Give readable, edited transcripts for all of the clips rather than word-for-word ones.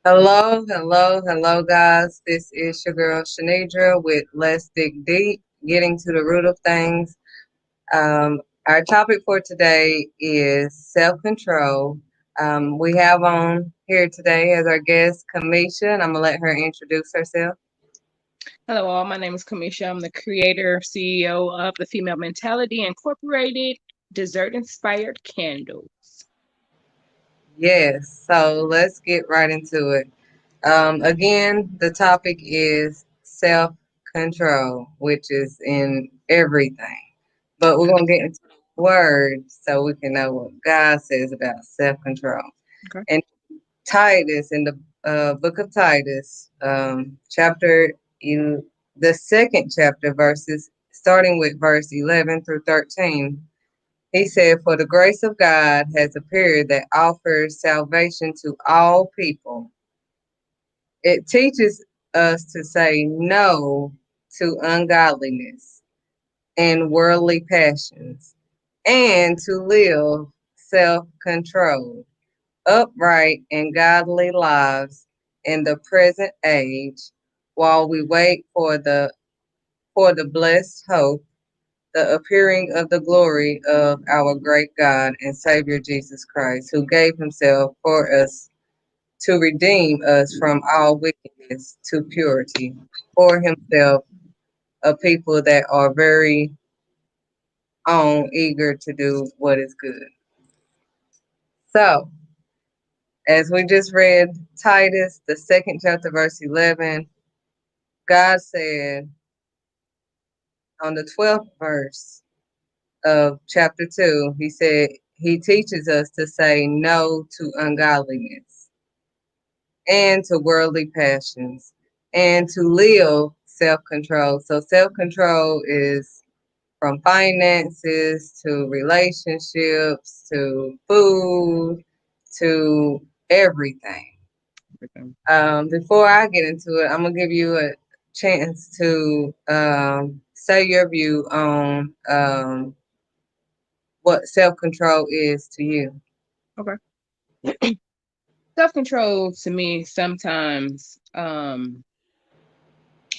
Hello, hello, hello, guys. This is your girl Shanidra with Let's Dig Deep, getting to the root of things. Our topic for today is self control. We have on here today as our guest Kamisha, and I'm gonna let her introduce herself. Hello, all. My name is Kamisha. I'm the creator, CEO of the Female Mentality Incorporated Dessert Inspired Candles. Yes, so let's get right into it. Again, the topic is self control, which is in everything. But we're going to get into the word so we can know what God says about self control. Okay. And Titus, in the book of Titus, chapter, the second chapter, verses starting with verse 11 through 13, he said, "For the grace of God has appeared that offers salvation to all people. It teaches us to say no to ungodliness and worldly passions, and to live self controlled, upright, and godly lives in the present age, while we wait for the blessed hope, the appearing of the glory of our great God and Savior Jesus Christ, who gave himself for us to redeem us from all wickedness to purity, for himself a people that are very own eager to do what is good." So, as we just read Titus, the second chapter, verse 11, God said on the 12th verse of chapter 2, he said, he teaches us to say no to ungodliness and to worldly passions and to live self control. So, self control is from finances to relationships to food to everything. Okay. Before I get into it, I'm gonna give you a chance to say your view on what self control is to you. Okay. Self control to me sometimes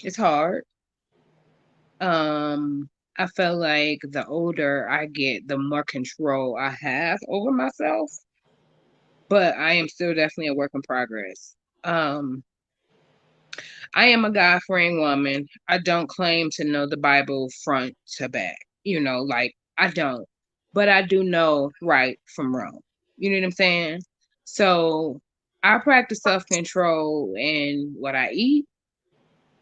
it's hard. Um, I feel like the older I get, the more control I have over myself, but I am still definitely a work in progress. Um, I am a God fearing woman. I don't claim to know the Bible front to back. Like I don't. But I do know right from wrong. You know what I'm saying? So I practice self control in what I eat,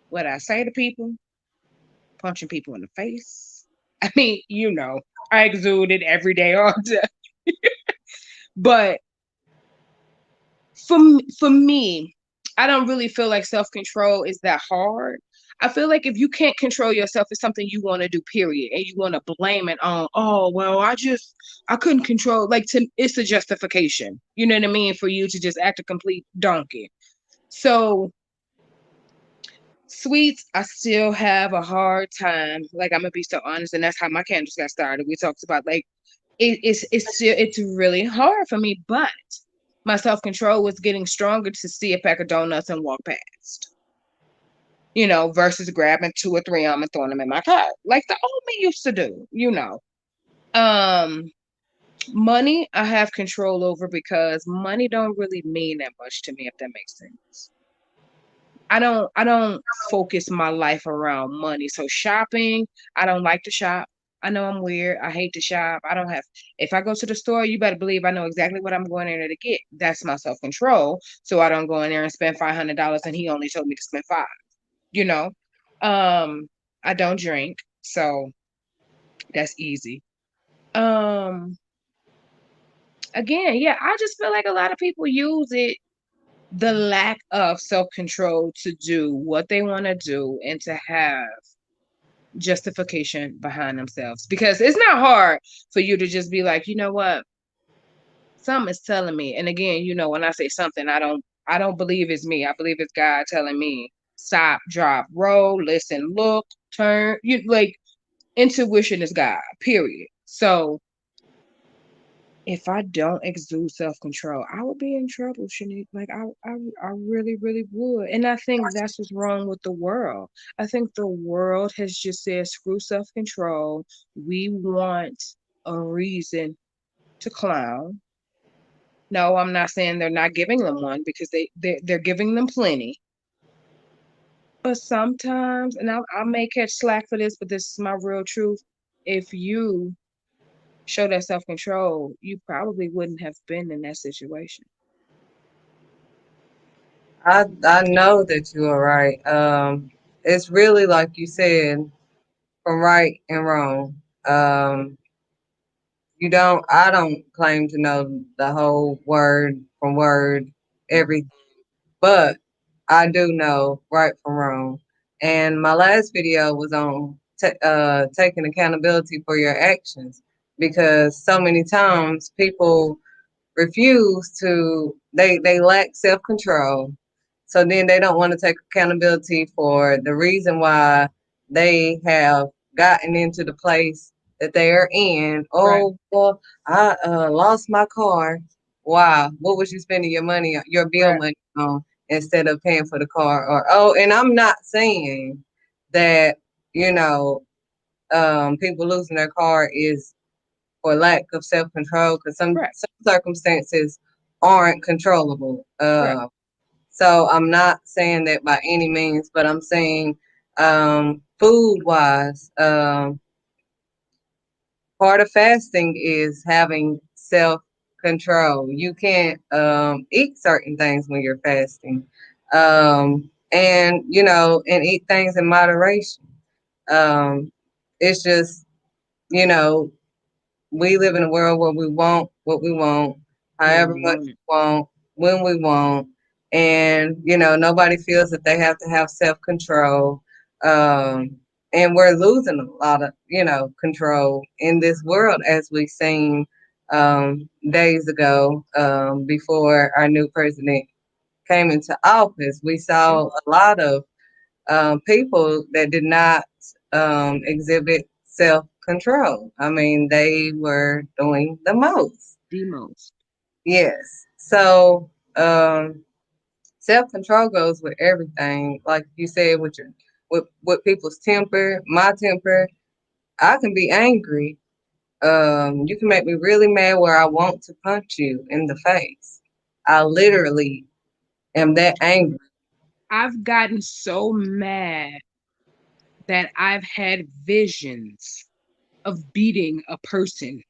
what I say to people, punching people in the face. I mean, I exude it every day, all day. But for me, I don't really feel like self control is that hard. I feel like if you can't control yourself, it's something you want to do, period, and you want to blame it on, oh well, I couldn't control. Like it's a justification. You know what I mean? For you to just act a complete donkey. So sweets, I still have a hard time. Like I'm gonna be so honest, and that's how my candles got started. We talked about like it's really hard for me, but my self control was getting stronger to see a pack of donuts and walk past, versus grabbing two or three of them and throwing them in my car, like the old me used to do. Um, money I have control over because money don't really mean that much to me, if that makes sense. I don't focus my life around money. So shopping, I don't like to shop. I know I'm weird. I hate to shop. I don't have if I go to the store, you better believe I know exactly what I'm going in there to get. That's my self-control. So I don't go in there and spend $500 and he only told me to spend five, you know. Um, I don't drink, so that's easy. Um, again, yeah, I just feel like a lot of people use it the lack of self control to do what they want to do and to have justification behind themselves, because it's not hard for you to just be like, you know what, something is telling me. And again, when I say something, I don't believe it's me. I believe it's God telling me stop, drop, roll, listen, look, turn. You like intuition is God, period. So if I don't exude self-control, I would be in trouble, Shanique. Like I really, really would. And I think that's what's wrong with the world. I think the world has just said, screw self-control. We want a reason to clown. No, I'm not saying they're not giving them one because they're giving them plenty. But sometimes, and I may catch slack for this, but this is my real truth. If you show that self-control, you probably wouldn't have been in that situation. I know that you are right. It's really like you said, from right and wrong. You don't. I don't claim to know the whole word from word, everything, but I do know right from wrong. And my last video was on taking accountability for your actions, because so many times people refuse to, they lack self-control, so then they don't want to take accountability for the reason why they have gotten into the place that they are in. Right, Oh, well, I lost my car. Wow, what was you spending your money, your bill right, money on, instead of paying for the car? Or, oh, and I'm not saying that, you know, people losing their car is for lack of self control, because right, some circumstances aren't controllable. right. So I'm not saying that by any means, but I'm saying food wise, part of fasting is having self control. You can't eat certain things when you're fasting, and you know, and eat things in moderation. Um, it's just, you know, we live in a world where we want what we want, When however we much want it. we want, when we want, and you know nobody feels that they have to have self control. Um, and we're losing a lot of, you know, control in this world, as we seen days ago, before our new president came into office. We Yeah. saw a lot of people that did not exhibit self control. I mean, they were doing the most. The most. Yes. So self control goes with everything. Like you said, with your with people's temper, my temper. I can be angry. You can make me really mad where I want to punch you in the face. I literally am that angry. I've gotten so mad that I've had visions of beating a person.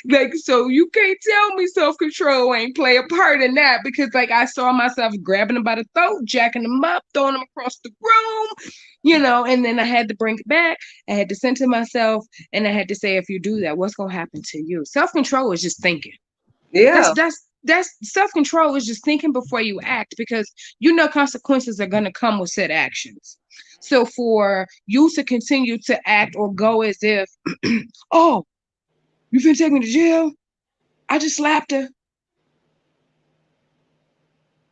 Like, so you can't tell me self-control ain't play a part in that because like I saw myself grabbing him by the throat, jacking him up, throwing him across the room, and then I had to bring it back. I had to center myself and I had to say, if you do that, what's gonna happen to you? Self-control is just thinking. That's Yeah, that's that's self-control is just thinking before you act because you know consequences are gonna come with said actions. So for you to continue to act or go as if, oh, you finna take me to jail? I just slapped her.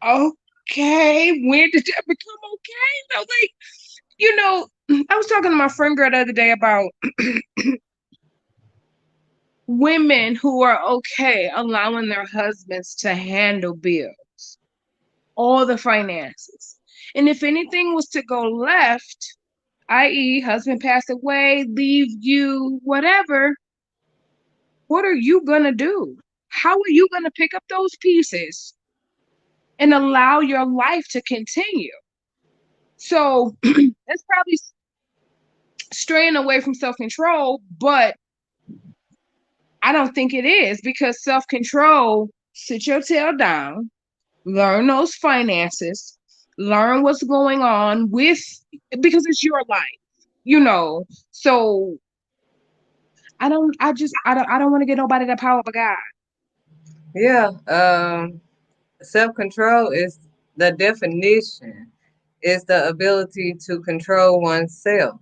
Okay, when did that become okay? No, like, I was talking to my friend girl the other day about women who are okay allowing their husbands to handle bills, all the finances. And if anything was to go left, i.e., husband passed away, leave you, whatever, what are you gonna do? How are you gonna pick up those pieces and allow your life to continue? So that's probably straying away from self control, but I don't think it is because self control, sit your tail down, learn those finances, learn what's going on with, because it's your life, you know. So I don't want to get nobody that power of God. yeah. Self control is the definition, is the ability to control oneself,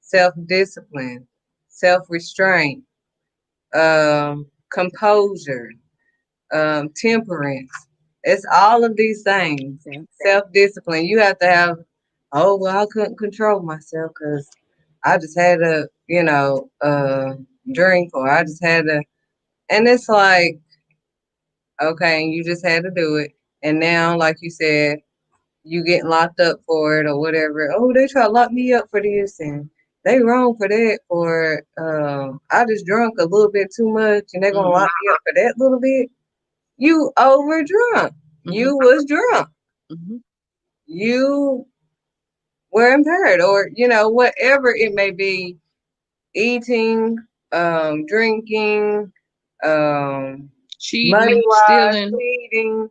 self discipline, self restraint, composure, temperance. It's all of these things. Yeah. Self discipline. You have to have, oh, well, I couldn't control myself because I just had to, you know, drink, or I just had to. And it's like, okay, you just had to do it. And now, like you said, you getting locked up for it or whatever. Oh, they try to lock me up for this, and they wrong for that. Or I just drunk a little bit too much, and they're gonna Mm-hmm. lock me up for that little bit. You over drunk. Mm-hmm. You was drunk. Mm-hmm. You were impaired, or whatever it may be. Eating, drinking, um, money Cheating, wise, stealing. cheating.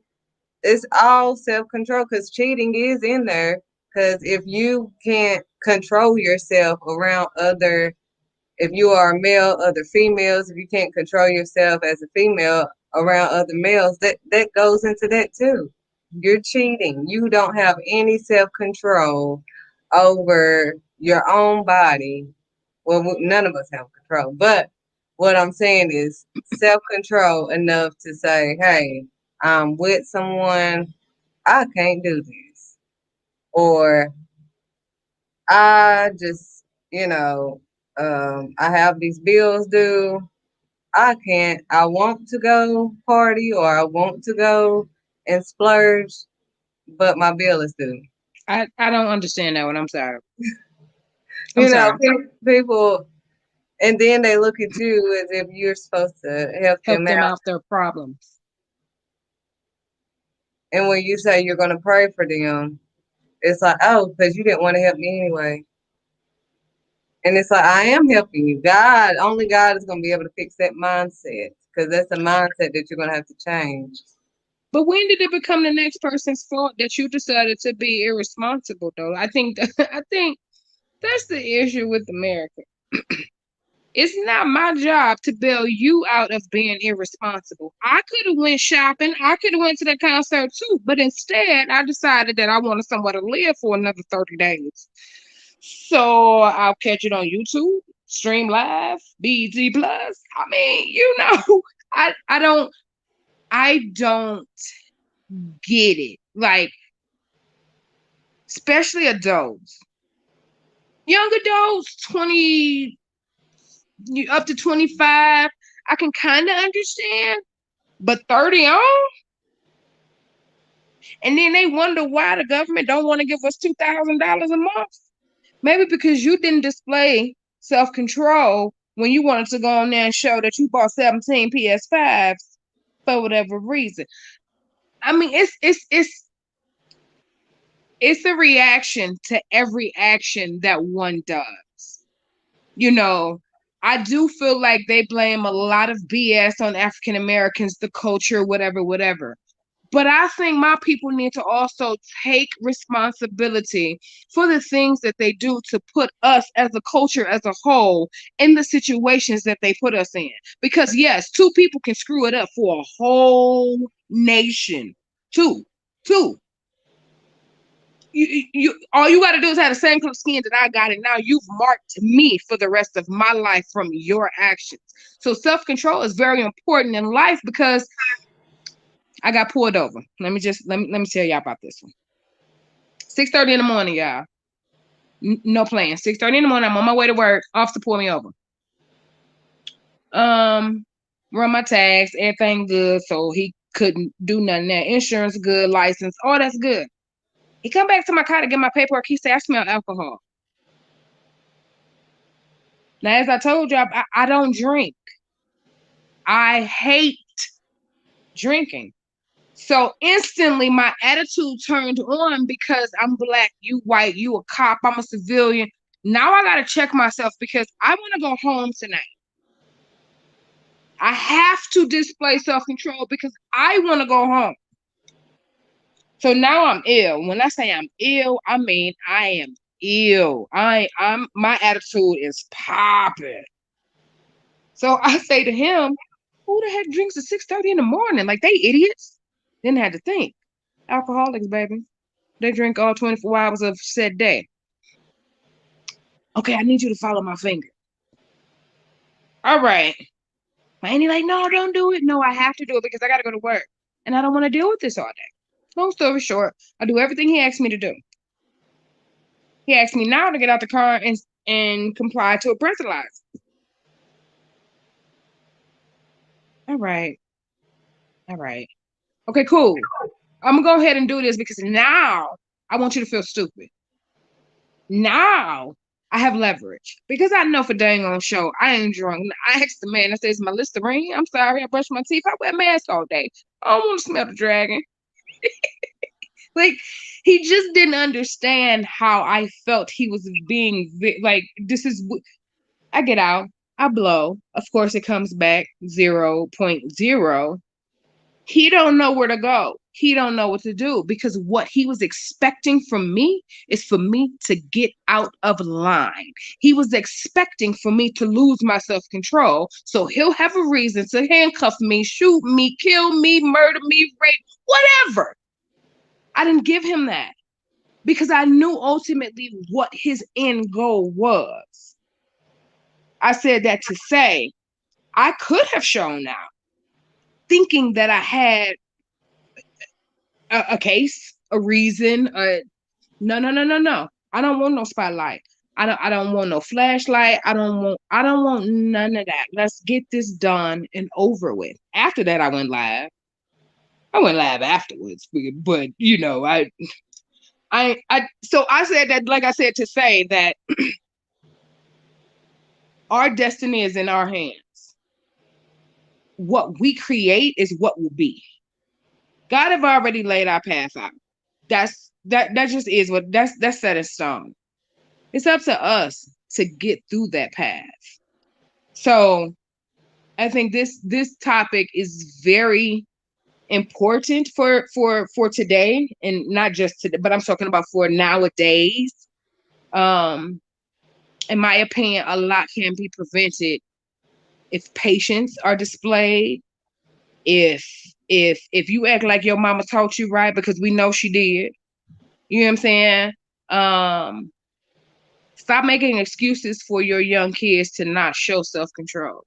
It's all self control because cheating is in there. Because if you can't control yourself around other, if you are a male, other females, if you can't control yourself as a female around other males, that goes into that too. You're cheating. You don't have any self control over your own body. Well, none of us have control, but what I'm saying is self control enough to say, hey, I'm with someone, I can't do this. Or I just, I have these bills due. I can't, I want to go party or I want to go and splurge, but my bill is due. I don't understand that one. I'm sorry. I'm You know, sorry. people, and then they look at you as if you're supposed to help Help them them out. out their problems. And when you say you're going to pray for them, it's like, oh, because you didn't want to help me anyway. And it's like, I am helping you. Only God is going to be able to fix that mindset because that's a mindset that you're going to have to change. But when did it become the next person's fault that you decided to be irresponsible? Though I think I think that's the issue with America. It's not my job to bail you out of being irresponsible. I could have went shopping. I could have went to the concert too, but instead I decided that I wanted somewhere to live for another 30 days. So I'll catch it on YouTube, stream live, BET Plus. I mean, I don't get it. Like, especially adults. Young adults, 20 up to 25, I can kind of understand, but 30 on? And then they wonder why the government don't want to give us $2,000 a month. Maybe because you didn't display self-control when you wanted to go on there and show that you bought 17 PS5s for whatever reason. I mean, it's a reaction to every action that one does. You know, I do feel like they blame a lot of BS on African Americans, the culture, whatever, whatever. But I think my people need to also take responsibility for the things that they do to put us as a culture as a whole in the situations that they put us in. Because, yes, two people can screw it up for a whole nation. Two, two. You all you got to do is have the same color skin that I got, and now you've marked me for the rest of my life from your actions. So self-control is very important in life because I got pulled over. Let me tell y'all about this one. 6:30 in the morning, y'all. No plan. 6:30 in the morning. I'm on my way to work. Officer pulled me over. Um, Run my tags, everything good. So he couldn't do nothing there. Insurance good, license, all that's good. He come back to my car to get my paperwork. He said, I smell alcohol. Now, as I told you, I don't drink. I hate drinking. So instantly my attitude turned on because I'm black, you white, you a cop, I'm a civilian. Now I gotta check myself because I want to go home tonight. I have to display self-control because I want to go home. So now I'm ill. When I say I'm ill, I mean I am ill. I'm my attitude is popping. So I say to him, who the heck drinks at 6:30 in the morning? Like they idiots. Then I had to think. Alcoholics, baby. They drink all 24 hours of said day. Okay, I need you to follow my finger. All right. And he's like, no, don't do it. No, I have to do it because I got to go to work. And I don't want to deal with this all day. Long story short, I do everything he asked me to do. He asked me now to get out the car and comply to a breathalyzer. All right. All right. Okay, cool. I'm gonna go ahead and do this because now I want you to feel stupid. Now I have leverage because I know for dang on show I ain't drunk. I asked the man, I said, "Is my Listerine? I'm sorry, I brushed my teeth. I wear a mask all day. I don't want to smell the dragon." Like he just didn't understand how I felt. He was being like, "This is." I get out, I blow. Of course, it comes back 0.0. He don't know where to go. He don't know what to do because what he was expecting from me is for me to get out of line. He was expecting for me to lose my self-control. So he'll have a reason to handcuff me, shoot me, kill me, murder me, rape, whatever. I didn't give him that because I knew ultimately what his end goal was. I said that to say I could have shown out thinking that I had a case, a reason. No, no, no, no, no. I don't want no spotlight. I don't want no flashlight. I don't want none of that. Let's get this done and over with. After that, I went live. I went live afterwards, but so I said that, like I said, to say that our destiny is in our hands. What we create is what will be. God have already laid our path out. That just is what that's set in stone. It's up to us to get through that path. So I think this topic is very important for today, and not just today, but I'm talking about for nowadays. Um, in my opinion, a lot can be prevented if patience are displayed, if if you act like your mama taught you right, because we know she did. You know what I'm saying? Um, Stop making excuses for your young kids to not show self control.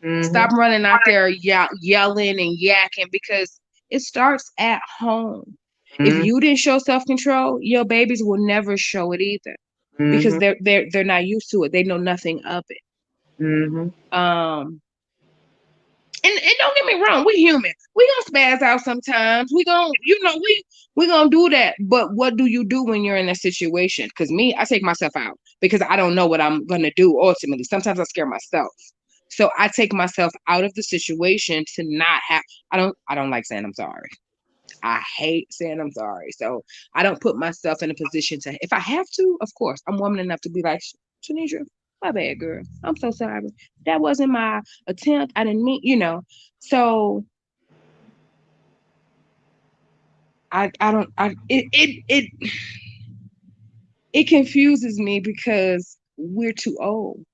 Mm-hmm. Stop running out there yelling and yakking because it starts at home. If Mm-hmm. you didn't show self control, your babies will never show it either because Mm-hmm. they're not used to it. They know nothing of it. Mm-hmm. Um, and don't get me wrong, we human. We gonna spaz out sometimes. We gonna, we gonna do that. But what do you do when you're in that situation? Because me, I take myself out because I don't know what I'm gonna do ultimately. Sometimes I scare myself. So I take myself out of the situation to not have I don't like saying I'm sorry. I hate saying I'm sorry. So I don't put myself in a position to, if I have to, of course, I'm woman enough to be like, Tanisha, my bad, girl. I'm so sorry. That wasn't my attempt. I didn't mean. So I don't, it confuses me because we're too old.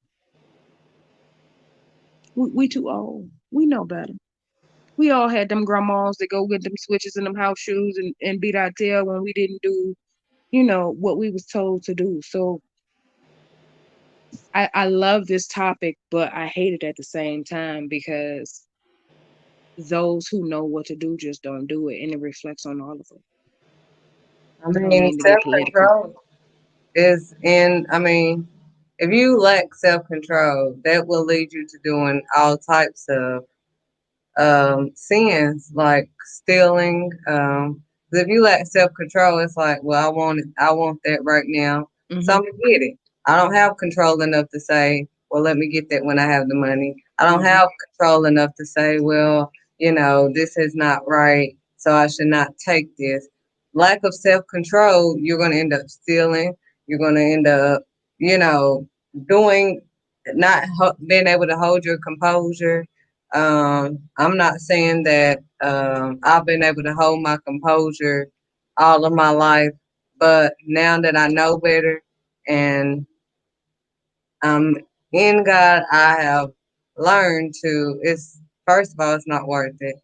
We too old. We know better. We all had them grandmas that go get them switches and them house shoes and beat our tail when we didn't do, what we was told to do. So I love this topic, but I hate it at the same time because those who know what to do just don't do it, and it reflects on all of them. I I don't mean, mean to get political. self-control is I mean, if you lack self-control, that will lead you to doing all types of sins like stealing. 'Cause if you lack self control, it's like, well, I want that right now, so Hmm. I'm gonna get it. I don't have control enough to say, well, let me get that when I have the money. I don't Hmm. have control enough to say, well, this is not right, so I should not take this. Lack of self control, you're gonna end up stealing. You're gonna end up, you know, doing not being able to hold your composure. I'm not saying that I've been able to hold my composure all of my life, but now that I know better and I'm in God, I have learned to. It's first of all, it's not worth it,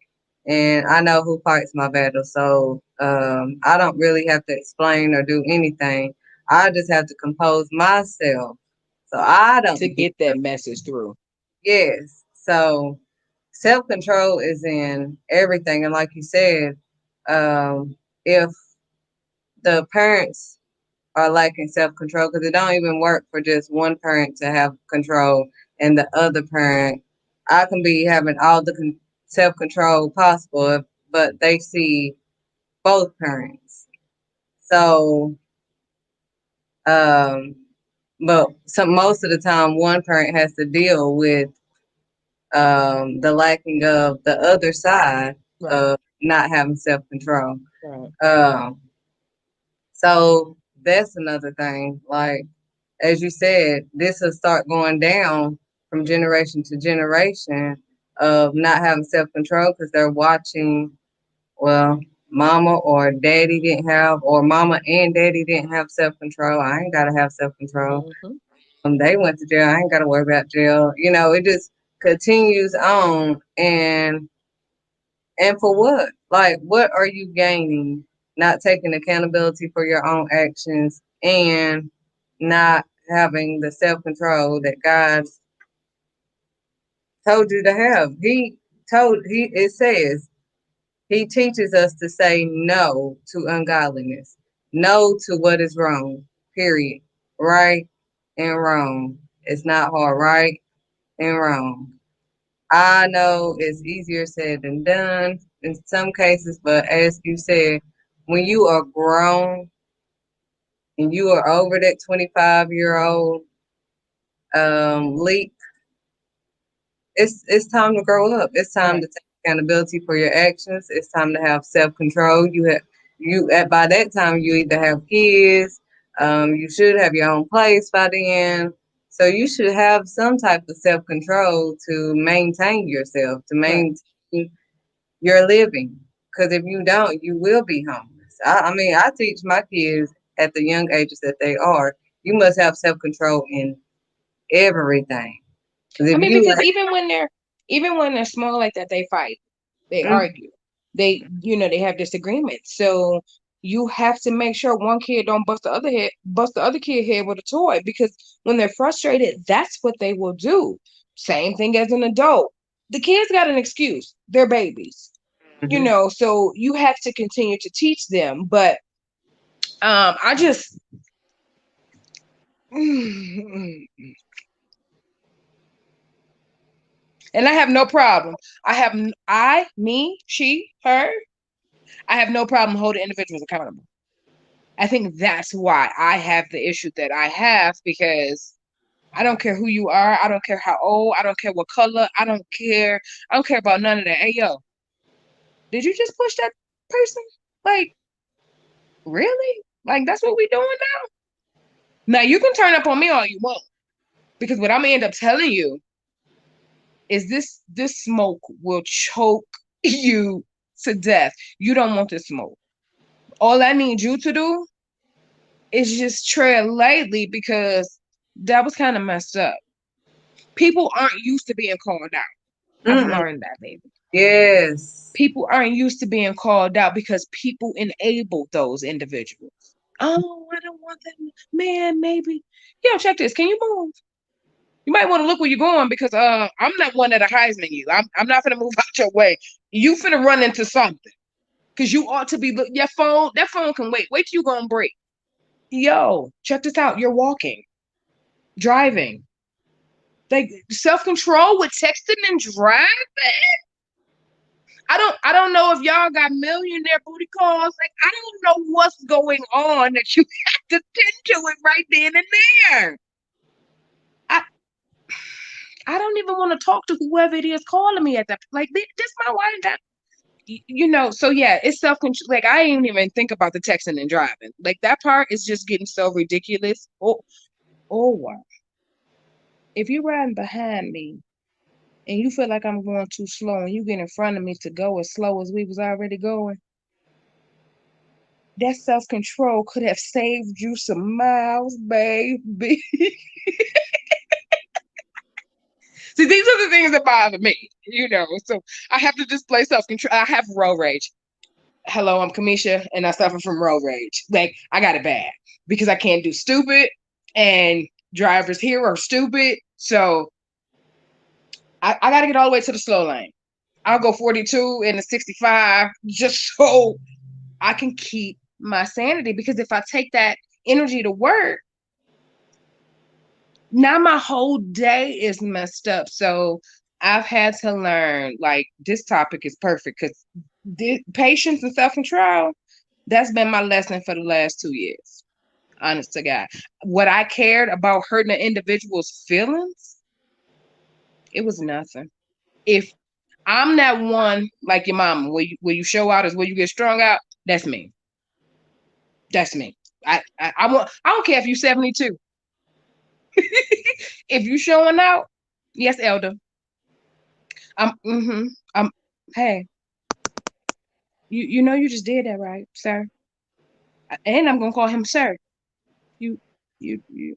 and I know who fights my battle, so I don't really have to explain or do anything. I just have to compose myself so I To don't get. get that message through. Yes. So self control is in everything. And like you said, if the parents are lacking self control, because it don't even work for just one parent to have control and the other parent, I can be having all the self-control possible, but they see both parents. So, um, but most of the time, one parent has to deal with the lacking of the other side of not having self-control. Right. Um, so that's another thing. Like as you said, this will start going down from generation to generation of not having self-control because they're watching, well, mama or daddy didn't have, or mama and daddy didn't have self-control. I ain't gotta have self-control. Mm-hmm. They went to jail. I ain't gotta worry about jail. You know, it just continues on, and for what? Like, what are you gaining? Not taking accountability for your own actions and not having the self control that God told you to have. It says, He teaches us to say no to ungodliness, no to what is wrong, period. Right and wrong. It's not hard, right and wrong. I know it's easier said than done in some cases, but as you said, when you are grown and you are over that 25-year-old leap, it's time to grow up. It's time to take accountability for your actions. It's time to have self control. By that time you either have kids, you should have your own place by then. So you should have some type of self control to maintain yourself, to maintain your living. Because if you don't, you will be homeless. I mean, I teach my kids at the young ages that they are. You must have self control in everything. Because I if mean, you because even when they're small like that, they fight, they mm, argue, they have disagreements. So you have to make sure one kid don't bust the other kid head with a toy, because when they're frustrated, that's what they will do. Same thing as an adult. The kids got an excuse. They're babies, mhm. so you have to continue to teach them. But I just and I have no problem. Me, she, her. I have no problem holding individuals accountable. I think that's why I have the issue that I have, because I don't care who you are. I don't care how old. I don't care what color. I don't care. I don't care about none of that. Hey, yo, did you just push that person? Like, really? Like, that's what we doing now? Now, you can turn up on me all you want, because what I'm gonna end up telling you is this smoke will choke you to death. You don't want this smoke. All I need you to do is just tread lightly, because that was kind of messed up. People aren't used to being called out. I've Mm-mm. learned that, baby. Yes. People aren't used to being called out because people enable those individuals. Oh, I don't want them. Man, maybe. Yo, check this. Can you move? You might want to look where you're going, because I'm not one that Heisman you. I'm not gonna move out your way. You finna run into something, because you ought to be your phone. That phone can wait. Wait till you gonna break. Yo, check this out. You're walking, driving. Like, self-control with texting and driving. I don't know if y'all got millionaire booty calls. Like, I don't know what's going on that you have to tend to it right then and there. I I don't even want to talk to whoever it is calling me at that. Like, this my wife. That so yeah, it's self control. Like, I ain't even think about the texting and driving. Like, that part is just getting so ridiculous. Wow. If you're riding behind me and you feel like I'm going too slow and you get in front of me to go as slow as we was already going, that self-control could have saved you some miles, baby. See, these are the things that bother me. So I have to display self-control. I have road rage. Hello, I'm Kamisha, and I suffer from road rage. Like, I got it bad because I can't do stupid, and drivers here are stupid. So I got to get all the way to the slow lane. I'll go 42 and a 65 just so I can keep my sanity. Because if I take that energy to work, now my whole day is messed up. So I've had to learn, like, this topic is perfect because patience and self control, that's been my lesson for the last 2 years. Honest to God. What I cared about hurting an individual's feelings, it was nothing. If I'm that one, like your mama, where you show out is where you get strung out, that's me. That's me. I don't care if you're 72. If you showing out, yes, elder. I'm hey, you know you just did that, right, sir? And I'm gonna call him sir. You you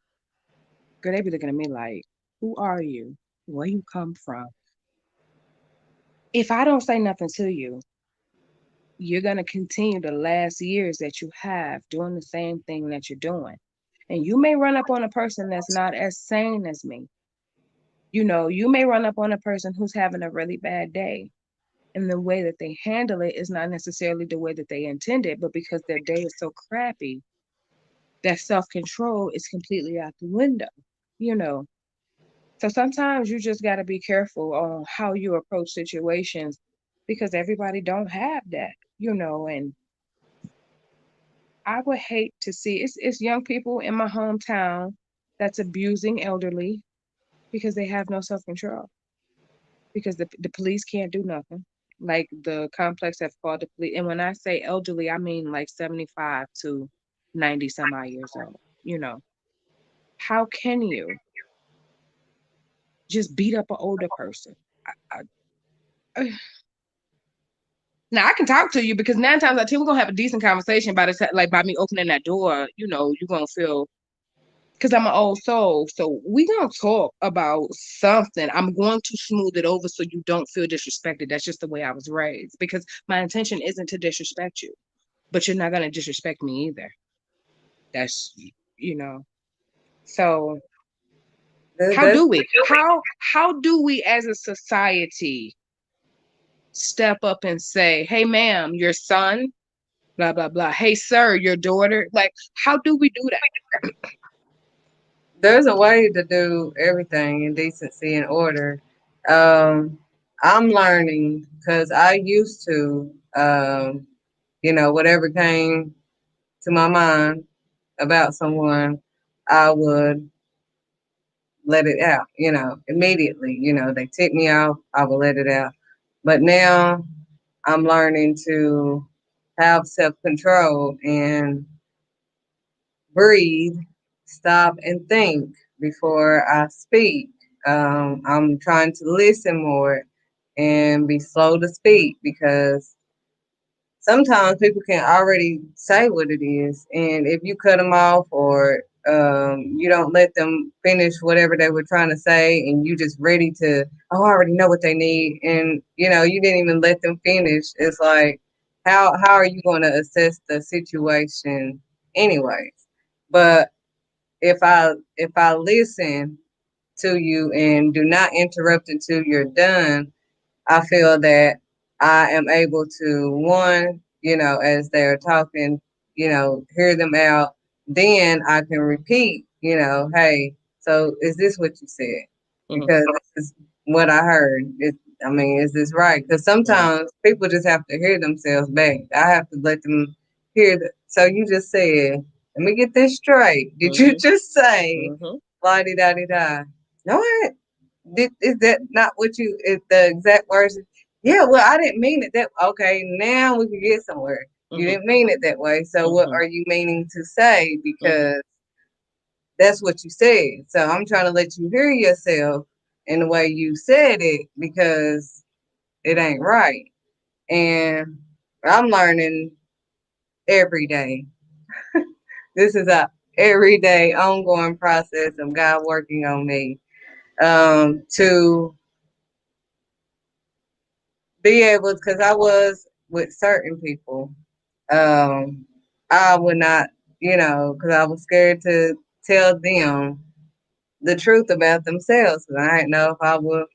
girl, they be looking at me like, who are you? Where you come from? If I don't say nothing to you, you're gonna continue the last years that you have doing the same thing that you're doing. And you may run up on a person that's not as sane as me. You know, you may run up on a person who's having a really bad day. And the way that they handle it is not necessarily the way that they intended, but because their day is so crappy, that self control is completely out the window, you know. So sometimes you just got to be careful on how you approach situations because everybody don't have that, you know. And I would hate to see it's young people in my hometown that's abusing elderly because they have no self control because the police can't do nothing. Like the complex have called the police, and when I say elderly, I mean like 75 to 90 some odd years old. You know, how can you just beat up an older person? I, now I can talk to you because 9 times out of 10 we're gonna have a decent conversation by the time, like by me opening that door. You know, you're gonna feel because I'm an old soul. So we gonna talk about something. I'm going to smooth it over so you don't feel disrespected. That's just the way I was raised. Because my intention isn't to disrespect you, but you're not gonna disrespect me either. That's you know. So That, how that's do we? How do we as a society step up and say, hey ma'am, your son, blah blah blah. Hey sir, your daughter. Like, how do we do that? there's a way to do everything in decency and order. Um, I'm learning because I used to, whatever came to my mind about someone, I would let it out, immediately. They tip me off, I will let it out. But now I'm learning to have self control and breathe, stop, and think before I speak. I'm trying to listen more and be slow to speak because sometimes people can already say what it is, and if you cut them off or you don't let them finish whatever they were trying to say, and you just ready to, oh, I already know what they need, and you didn't even let them finish. It's like, how are you going to assess the situation, anyways? But if I listen to you and do not interrupt until you're done, I feel that I am able to, one, as they're talking, hear them out. Then I can repeat, hey, so is this what you said? Mhm, Because this is what I heard. I mean, is this right? Because mhm, sometimes people just have to hear themselves back. I have to let them hear the. So you just said, let me get this straight. Did you mhm, just say, mhm, la di da di da? No, is that not what you is the exact words? Yeah, well, I didn't mean it that. Okay, now we can get somewhere. You mhm, didn't mean it that way. So what mhm, are you meaning to say? mhm. Because that's what you said. So I'm trying to let you hear yourself in the way you said it because it ain't right. And I'm learning every day. This is a everyday ongoing process of God working on me to be able, because I was with certain people, um, I would not, because I was scared to tell them the truth about themselves, because I didn't know if I would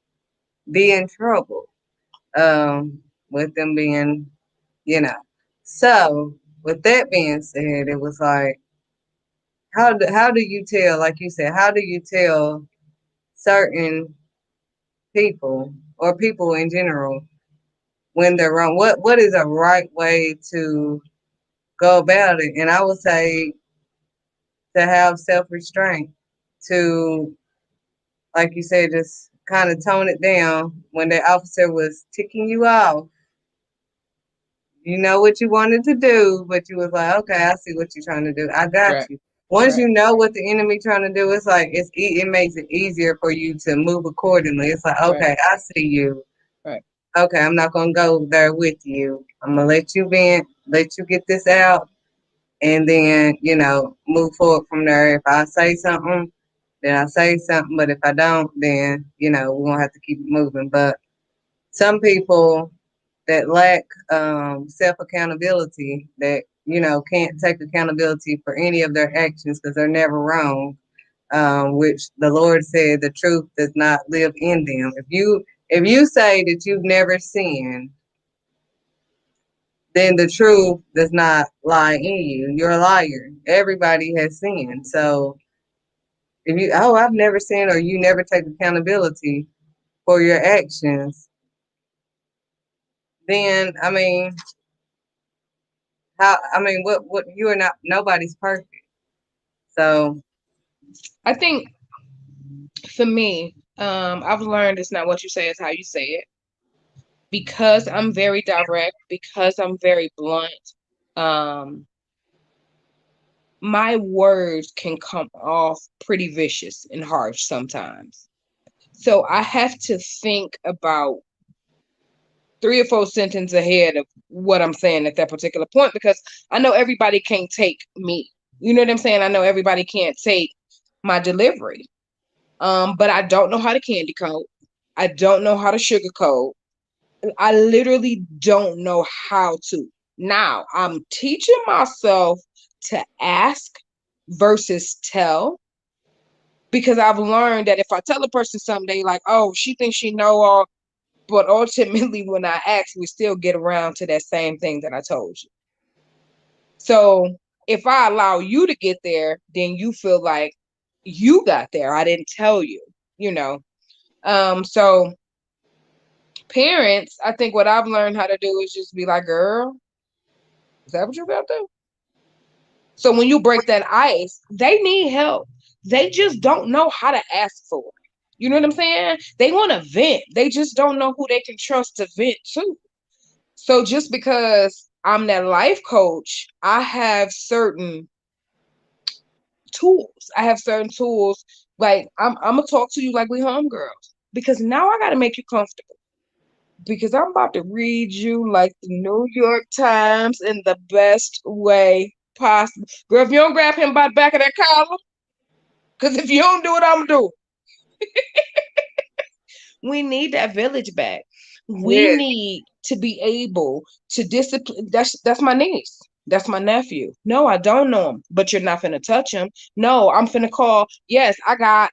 be in trouble with them being, you know. So, with that being said, it was like, how do you tell, like you said, how do you tell certain people or people in general when they're wrong? What is a right way to go about it? And I would say to have self restraint, to, like you said, just kind of tone it down when the officer was ticking you off. You know what you wanted to do, but you was like, okay, I see what you're trying to do. I got Right. you. Once Right. you know what the enemy trying to do, it's like it makes it easier for you to move accordingly. It's like, Right. okay, I see you. Right. Okay, I'm not gonna go there with you. I'm gonna let you vent, let you get this out, and then move forward from there. If I say something, then I say something. But if I don't, then we're gonna have to keep it moving. But some people that lack self accountability, that can't take accountability for any of their actions because they're never wrong. Which the Lord said the truth does not live in them. If you say that you've never sinned, then the truth does not lie in you. You're a liar. Everybody has sinned. So if I've never sinned, or you never take accountability for your actions, then what you are not, nobody's perfect. So I think for me, I've learned it's not what you say, it's how you say it. Because I'm very direct, because I'm very blunt, um, my words can come off pretty vicious and harsh sometimes. So I have to think about 3 or 4 sentences ahead of what I'm saying at that particular point, because I know everybody can't take me. You know what I'm saying? I know everybody can't take my delivery. But I don't know how to candy coat. I don't know how to sugarcoat. I literally don't know how to. Now, I'm teaching myself to ask versus tell, because I've learned that if I tell a person something, they like, oh, she thinks she know all, but ultimately when I ask, we still get around to that same thing that I told you. So if I allow you to get there, then you feel like you got there. I didn't tell you, you know. So parents, I think what I've learned how to do is just be like, girl, is that what you got to do? So when you break that ice, they need help. They just don't know how to ask for it. You know what I'm saying? They want to vent. They just don't know who they can trust to vent to. So just because I'm that life coach, I have certain tools. I have certain tools. Like I'm gonna talk to you like we homegirls, because now I gotta make you comfortable, because I'm about to read you like the New York Times in the best way possible. Girl, if you don't grab him by the back of that collar, because if you don't do it, I'm gonna do it. We need that village back. We yeah, need to be able to discipline. That's my niece. That's my nephew. No, I don't know him, but you're not finna touch him. No, I'm finna call. Yes, I got.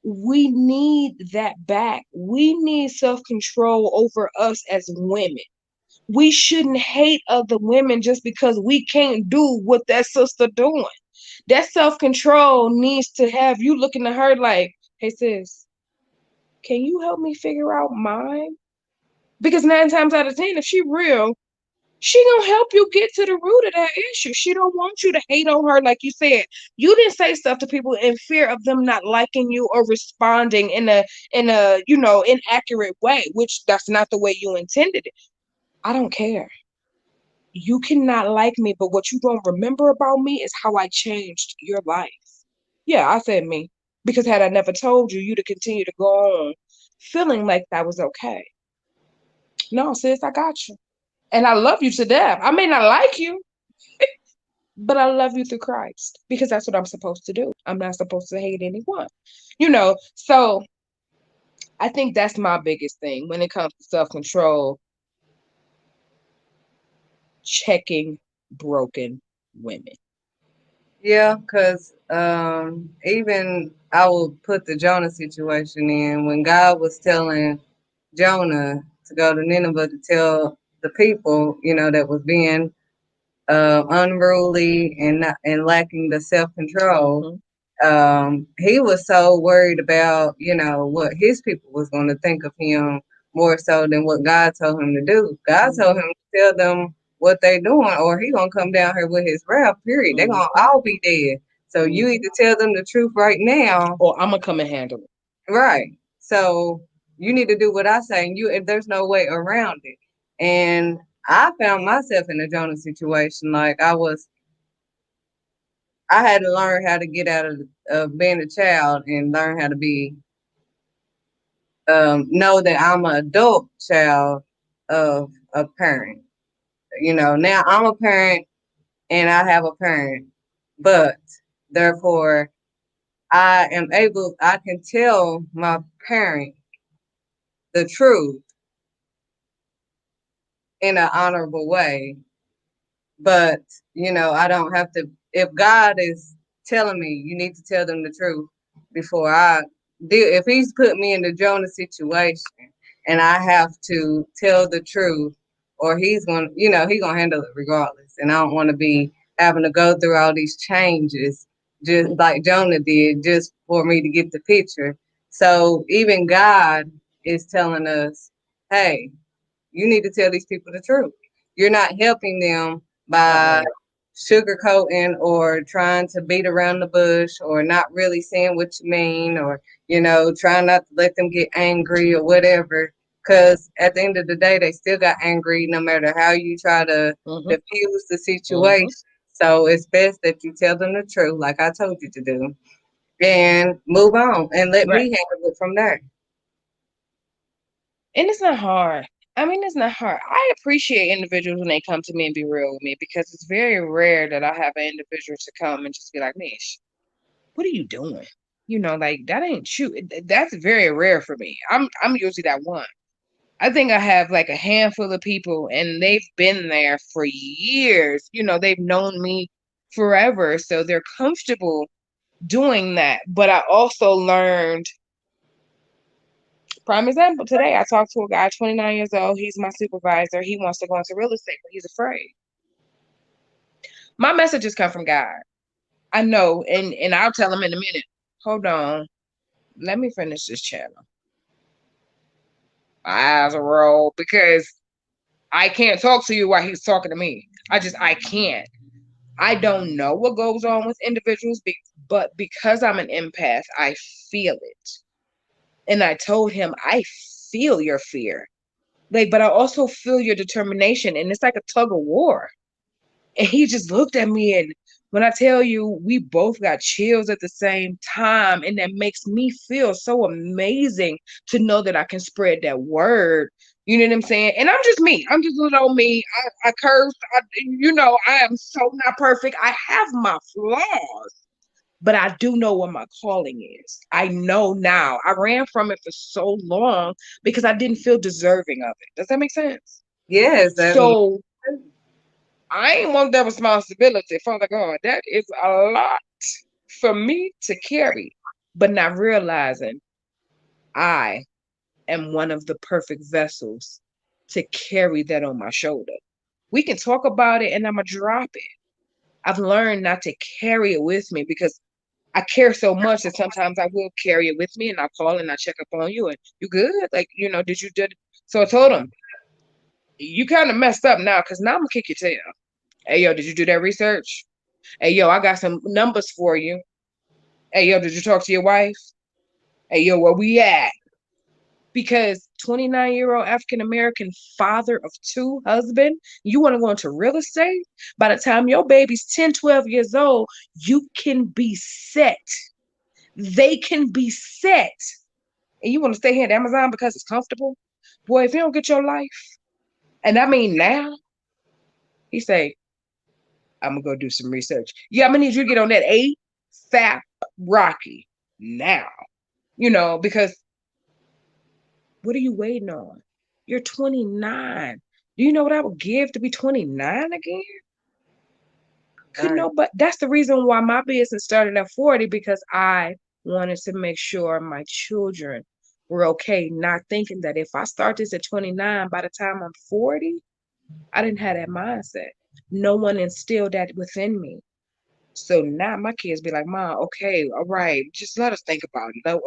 We need that back. We need self control over us as women. We shouldn't hate other women just because we can't do what that sister doing. That self control needs to have you looking at her like, hey sis, can you help me figure out mine? Because 9 times out of 10, if she real, she gonna help you get to the root of that issue. She don't want you to hate on her, like you said. You didn't say stuff to people in fear of them not liking you or responding in a inaccurate way, which that's not the way you intended it. I don't care. You cannot like me, but what you don't remember about me is how I changed your life. Yeah, I said me. Because had I never told you, you'd have continued to go on feeling like that was okay. No, sis, I got you. And I love you to death. I may not like you, but I love you through Christ, because that's what I'm supposed to do. I'm not supposed to hate anyone. So I think that's my biggest thing when it comes to self control, checking broken women. yeah, because even I will put the Jonah situation in when God was telling Jonah to go to Nineveh to tell the people, that was being unruly and not, and lacking the self control. Mhm. He was so worried about, what his people was going to think of him more so than what God told him to do. God told him to tell them what they doing, or he gonna come down here with his wrath. Period. They gonna all be dead. So you either tell them the truth right now, or I'm gonna come and handle it. right? So you need to do what I say, and if there's no way around it. And I found myself in a Jonah situation. Like I had to learn how to get out of being a child and learn how to be know that I'm an adult child of a parent. Now I'm a parent and I have a parent, but therefore I can tell my parent the truth in an honorable way. But, I don't have to, if God is telling me you need to tell them the truth before I deal, if he's put me in the Jonah situation and I have to tell the truth, or he's going to, he's going to handle it regardless. And I don't want to be having to go through all these changes just like Jonah did just for me to get the picture. So even God is telling us, hey, you need to tell these people the truth. You're not helping them by sugarcoating or trying to beat around the bush or not really saying what you mean or, trying not to let them get angry or whatever. Because at the end of the day, they still got angry no matter how you try to diffuse the situation. So it's best that you tell them the truth, like I told you to do, and move on and let me handle it from there. And it's not hard. I mean, it's not hard. I appreciate individuals when they come to me and be real with me because it's very rare that I have an individual to come and just be like, Nish, what are you doing? Like that ain't you. That's very rare for me. I'm usually that one. I think I have like a handful of people and they've been there for years. They've known me forever. So they're comfortable doing that. But I also learned, prime example, today I talked to a guy, 29 years old. He's my supervisor. He wants to go into real estate, but he's afraid. My messages come from God. I know, and I'll tell him in a minute. Hold on. Let me finish this channel. My eyes are rolled because I can't talk to you while he's talking to me. I can't. I don't know what goes on with individuals, but because I'm an empath, I feel it. And I told him, I feel your fear. But I also feel your determination. And it's like a tug of war. And he just looked at me. And when I tell you, we both got chills at the same time. And that makes me feel so amazing to know that I can spread that word. You know what I'm saying? And I'm just me. I'm just little old me. I curse. I am so not perfect. I have my flaws, but I do know what my calling is. I know now. I ran from it for so long because I didn't feel deserving of it. Does that make sense? Yes. So I ain't want that responsibility, Father God. That is a lot for me to carry, but not realizing I am one of the perfect vessels to carry that on my shoulder. We can talk about it and I'm going to drop it. I've learned not to carry it with me because I care so much that sometimes I will carry it with me and I call and I check up on you and you good? Like, did you did? So I told him, you kind of messed up now because now I'm going to kick your tail. Hey, yo, did you do that research? Hey, yo, I got some numbers for you. Hey, yo, did you talk to your wife? Hey, yo, where we at? Because 29-year-old African American father of two husband, you want to go into real estate? By the time your baby's 10, 12 years old, you can be set. They can be set. And you want to stay here at Amazon because it's comfortable? Boy, if you don't get your life, and I mean now, he say, I'm gonna go do some research. Yeah, I'm gonna need you to get on that ASAP Rocky now. Because what are you waiting on? You're 29. Do you know what I would give to be 29 again? Could know, but that's the reason why my business started at 40 because I wanted to make sure my children were okay, not thinking that if I start this at 29, by the time I'm 40, I didn't have that mindset. No one instilled that within me. So now my kids be like, Mom, okay, all right, just let us think about it. No,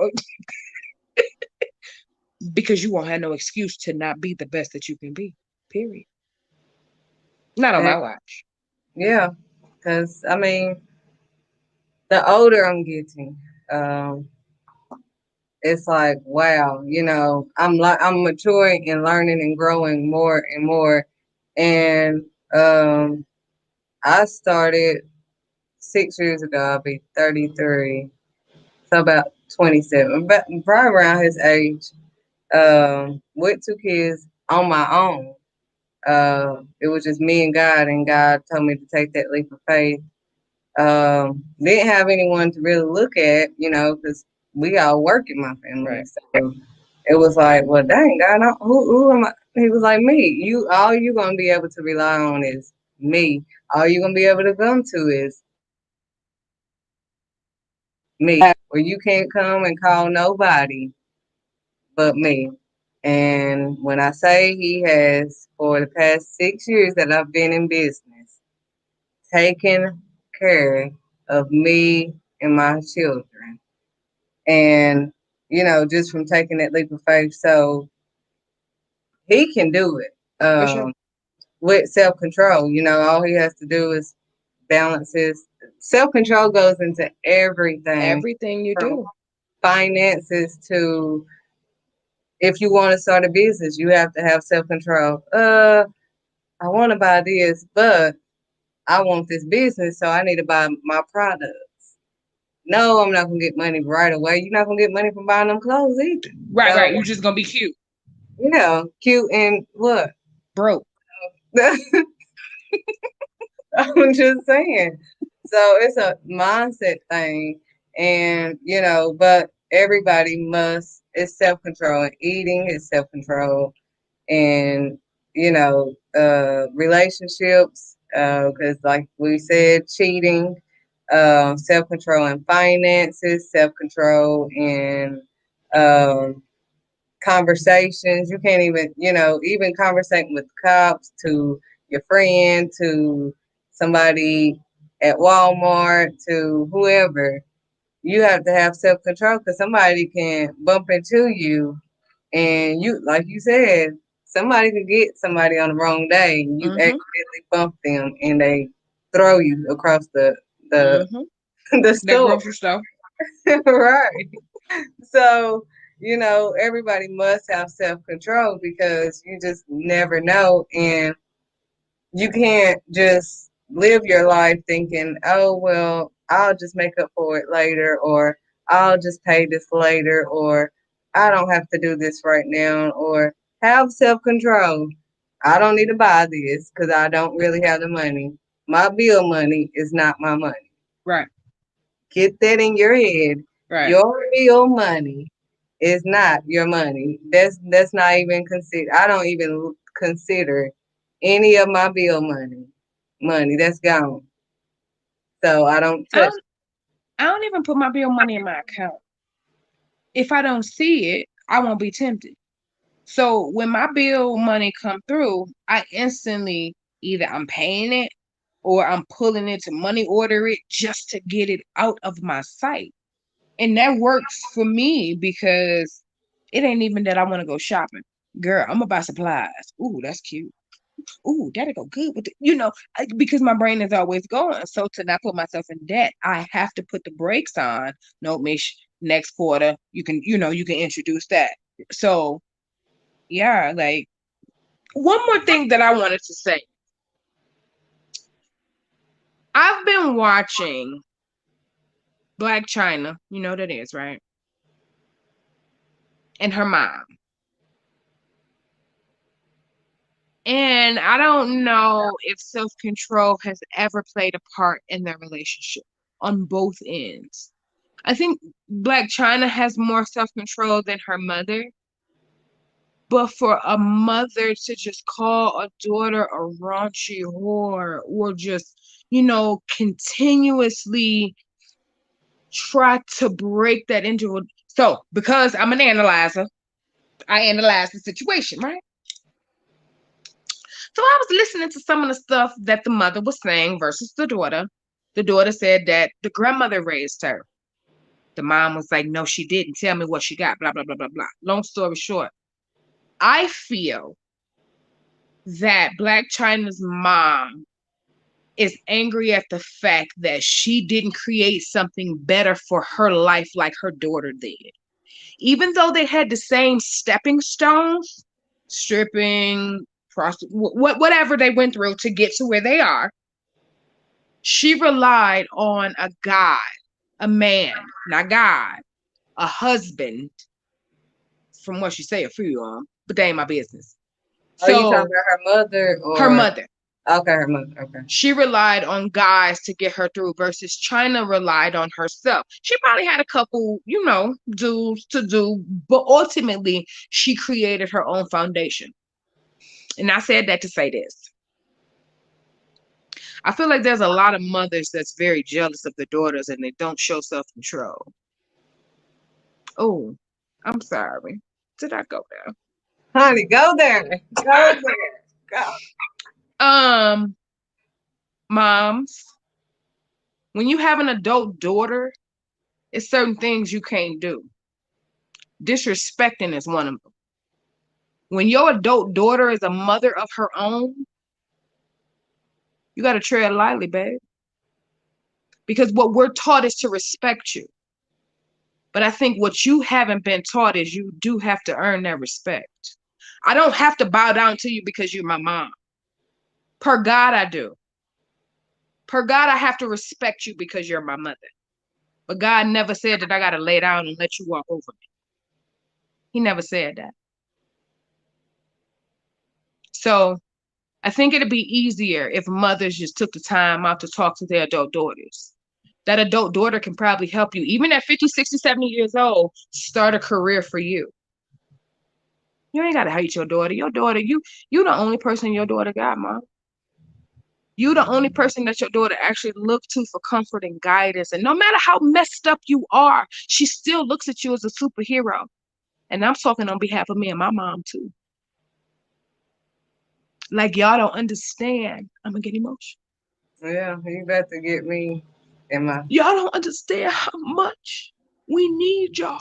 because you won't have no excuse to not be the best that you can be. Period. Not on And my watch. yeah, because I mean, the older I'm getting, um, it's like wow, I'm maturing and learning and growing more and more. And um, I started 6 years ago. I'll be 33, so about 27, but probably around his age. With two kids on my own. It was just me and God told me to take that leap of faith. Didn't have anyone to really look at, because we all work in my family. Right. So it was like, well, dang, God, who am I? He was like, me. All you gonna be able to rely on is me. All you gonna be able to come to is me. Where you can't come and call nobody but me. And when I say he has, for the past 6 years that I've been in business, taken care of me and my children. And, just from taking that leap of faith. So he can do it For sure. with self control. All he has to do is balance his self control goes into everything Everything you from do. finances to if you want to start a business, you have to have self control. I want to buy this, but I want this business, so I need to buy my product. No, I'm not gonna get money right away. You're not gonna get money from buying them clothes either. Right, So right. You just gonna be cute. cute and what? Broke. I'm just saying. So it's a mindset thing, and but everybody must. It's self control and eating is self control, and relationships because like we said, cheating, self-control in finances, self-control in um, conversations. You can't even even conversating with cops, to your friend, to somebody at Walmart, to whoever. You have to have self-control because somebody can bump into you, and you, like you said, somebody could get somebody on the wrong day, and you Mm-hmm. accidentally bump them, and they throw you across the Mm-hmm. the That store. grocery store. Right. So, everybody must have self control because you just never know, and you can't just live your life thinking, oh well, I'll just make up for it later, or I'll just pay this later, or I don't have to do this right now, or have self control. I don't need to buy this because I don't really have the money. My bill money is not my money. Right, Get that in your head. right. Your bill money is not your money. That's not even consider. I don't even consider any of my bill money that's gone. So I don't I touch. don't I don't even put my bill money in my account. If I don't see it, I won't be tempted. So when my bill money come through, I instantly either I'm paying it or I'm pulling it to money order it just to get it out of my sight. And that works for me because it ain't even that I want to go shopping. Girl, I'm gonna buy supplies. Ooh, that's cute. Ooh, that'll go good with because my brain is always going. So to not put myself in debt, I have to put the brakes on. No, Mish, next quarter, you can introduce that. So yeah, like one more thing that I wanted to say. I've been watching Black China, you know that is, right? And her mom. And I don't know if self-control has ever played a part in their relationship on both ends. I think Black China has more self-control than her mother, but for a mother to just call a daughter a raunchy whore or just, continuously try to break that into a so because I'm an analyzer, I analyze the situation, right? So I was listening to some of the stuff that the mother was saying versus the daughter. The daughter said that the grandmother raised her. The mom was like, no, she didn't. Tell me what she got, blah, blah, blah, blah, blah. Long story short, I feel that Blac Chyna's mom is angry at the fact that she didn't create something better for her life like her daughter did. Even though they had the same stepping stones, stripping, whatever they went through to get to where they are, she relied on a guy, a man, not God, a husband, from what she say, a few of them, but they ain't my business. Are you talking So about her mother her or mother, okay, her mother. Okay. she relied on guys to get her through versus Chyna relied on herself. She probably had a couple, dudes to do, but ultimately she created her own foundation. And I said that to say this. I feel like there's a lot of mothers that's very jealous of their daughters and they don't show self-control. Oh, I'm sorry. Did I go there? Honey, go there. Go there. Go. Moms, when you have an adult daughter, it's certain things you can't do. Disrespecting is one of them. When your adult daughter is a mother of her own, you got to tread lightly, babe. Because what we're taught is to respect you. But I think what you haven't been taught is you do have to earn that respect. I don't have to bow down to you because you're my mom. Per God, I do. Per God, I have to respect you because you're my mother. But God never said that I got to lay down and let you walk over me. He never said that. So I think it'd be easier if mothers just took the time out to talk to their adult daughters. That adult daughter can probably help you, even at 50, 60, 70 years old, start a career for you. You ain't got to hate your daughter. Your daughter, you the only person your daughter got, mom. You the only person that your daughter actually look to for comfort and guidance. And no matter how messed up you are, she still looks at you as a superhero. And I'm talking on behalf of me and my mom too. Like y'all don't understand. I'm gonna get emotional. Yeah, you about to get me in my. Y'all don't understand how much we need y'all.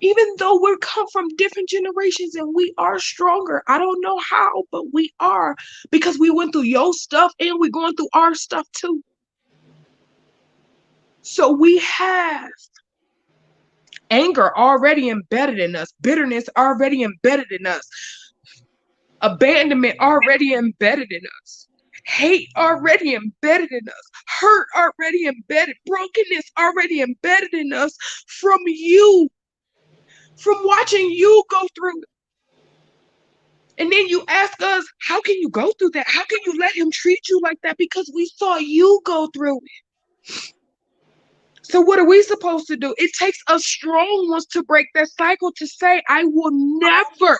Even though we come from different generations and we are stronger, I don't know how, but we are because we went through your stuff and we're going through our stuff too. So we have anger already embedded in us, bitterness already embedded in us, abandonment already embedded in us, hate already embedded in us, hurt already embedded, brokenness already embedded in us from you, from watching you go through it. And then you ask us, how can you go through that? How can you let him treat you like that? Because we saw you go through it. So what are we supposed to do? It takes us strong ones to break that cycle to say, I will never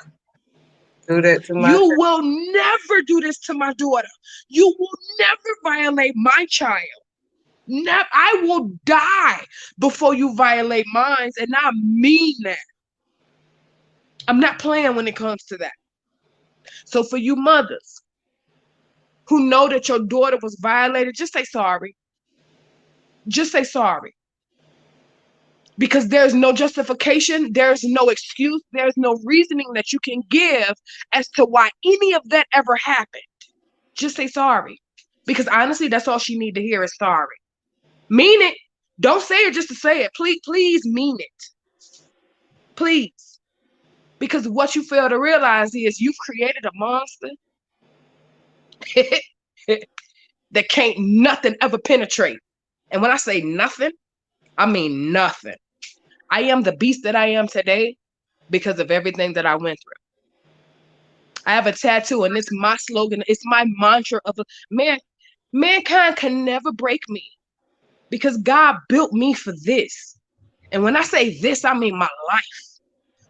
Do that to my. You will never do this to my daughter. You will never violate my child. I will die before you violate mine. And I mean that. I'm not playing when it comes to that. So for you mothers who know that your daughter was violated, just say sorry. Just say sorry. Because there's no justification, there's no excuse, there's no reasoning that you can give as to why any of that ever happened. Just say sorry. Because honestly, that's all she need to hear is sorry. Mean it. Don't say it just to say it. Please mean it. Please. Because what you fail to realize is you've created a monster that can't nothing ever penetrate. And when I say nothing, I mean nothing. I am the beast that I am today because of everything that I went through. I have a tattoo and it's my slogan. It's my mantra of mankind can never break me because God built me for this. And when I say this, I mean my life.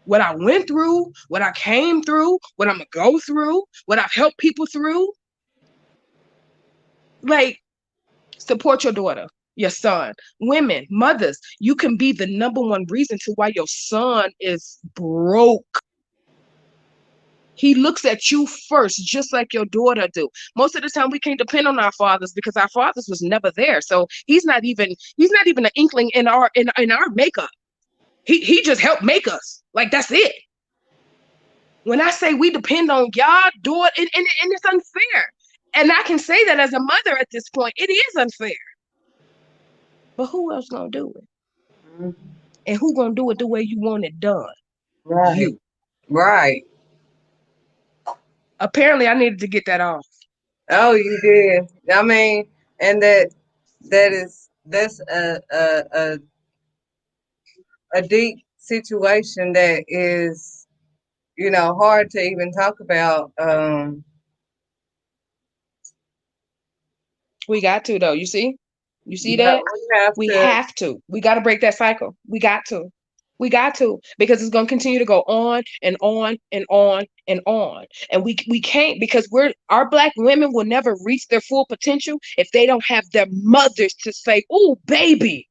What I went through, what I came through, what I'm going to go through, what I've helped people through. Like, support your daughter, your son. Women, mothers, you can be the number one reason to why your son is broke. He looks at you first, just like your daughter do. Most of the time we can't depend on our fathers because our fathers was never there. So he's not even an inkling in our makeup. He just helped make us. Like that's it. When I say we depend on God, do it, and it's unfair. And I can say that as a mother at this point, it is unfair. But who else gonna do it? Mhm. And who gonna do it the way you want it done? Right. You. Right. Apparently, I needed to get that off. Oh, you did. I mean, and that's a deep situation that is, hard to even talk about. We got to though. You see But that? we have We to. have to. We got to break that cycle. We got to. We got to because it's going to continue to go on and on and on and on. And we can't because our black women will never reach their full potential if they don't have their mothers to say, "Oh, baby,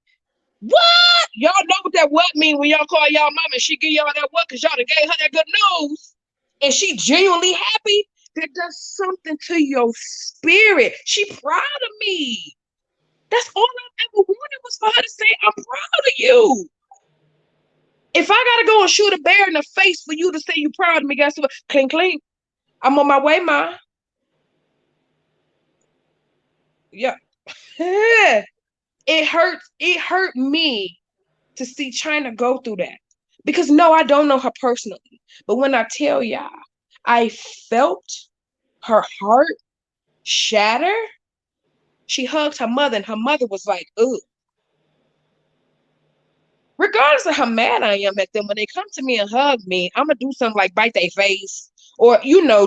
what? Y'all know what that what mean when y'all call y'all mama and she give y'all that what because y'all done gave her that good news and she genuinely happy. That does something to your spirit. She proud of me. That's all I ever wanted was for her to say, I'm proud of you. If I gotta go and shoot a bear in the face for you to say you proud of me, guess what? Clean, clean. I'm on my way, ma. Yeah. It hurts. It hurt me to see China go through that. Because no, I don't know her personally. But when I tell y'all, I felt her heart shatter. She hugged her mother, and her mother was like, ugh. Regardless of how mad I am at them, when they come to me and hug me, I'm gonna do something like bite their face or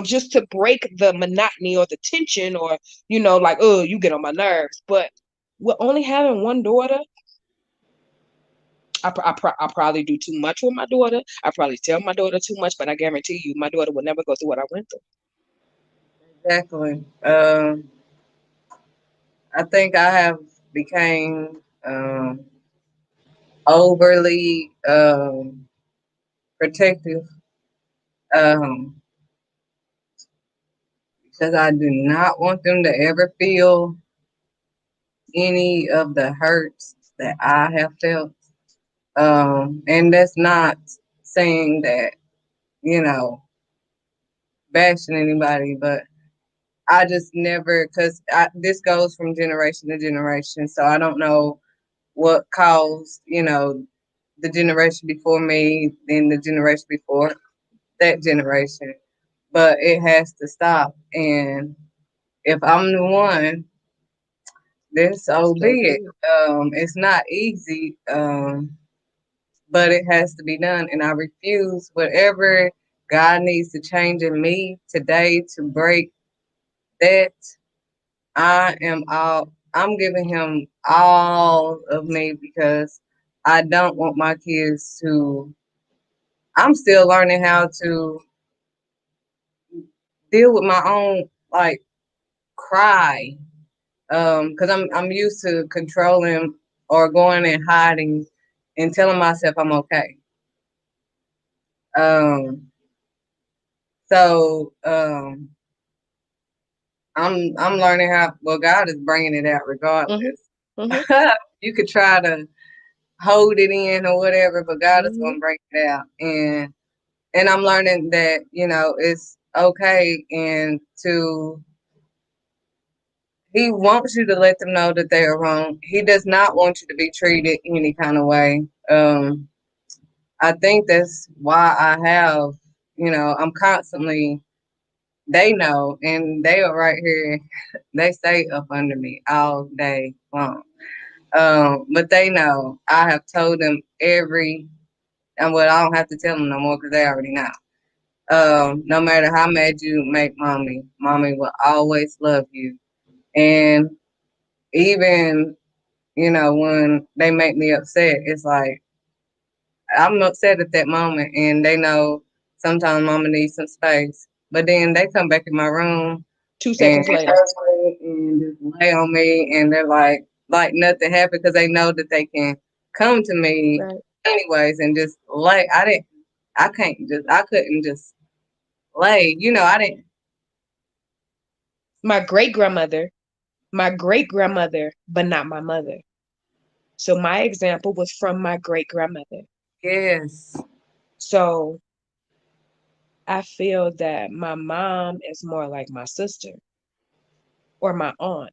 just to break the monotony or the tension or like, oh, you get on my nerves. But with only having one daughter, I probably do too much with my daughter. I probably tell my daughter too much, but I guarantee you, my daughter will never go through what I went through. Exactly. I think I have became overly protective um, because I do not want them to ever feel any of the hurts that I have felt. And that's not saying that, you know, bashing anybody, but I just never, because this goes from generation to generation. So I don't know what caused, the generation before me, then the generation before that generation. But it has to stop. And if I'm the one, then so So be it. be it. It's not easy, but it has to be done. And I refuse whatever God needs to change in me today to break that. I'm giving him all of me because I don't want my kids to. I'm still learning how to deal with my own like cry because I'm used to controlling or going and hiding and telling myself I'm okay. Um, so I'm learning how. Well, God is bringing it out Mm-hmm. regardless. Mm-hmm. You could try to hold it in or whatever, but God is Mm-hmm. going to bring it out. And I'm learning that it's okay and to He wants you to let them know that they are wrong. He does not want you to be treated any kind of way. I think that's why I have, I'm constantly, they know, and they are right here. They stay up under me all day long. But they know I have told them and well, I don't have to tell them no more because they already know. No matter how mad you make mommy will always love you. And even when they make me upset, it's like I'm upset at that moment, and they know sometimes mama needs some space. But then they come back in my room Two and seconds later. hug me and just lay on me, and they're like nothing happened because they know that they can come to me Right. anyways and just lay. I couldn't just lay. You know, I didn't. My great grandmother, but not my mother. So my example was from my great grandmother. Yes. So I feel that my mom is more like my sister or my aunt,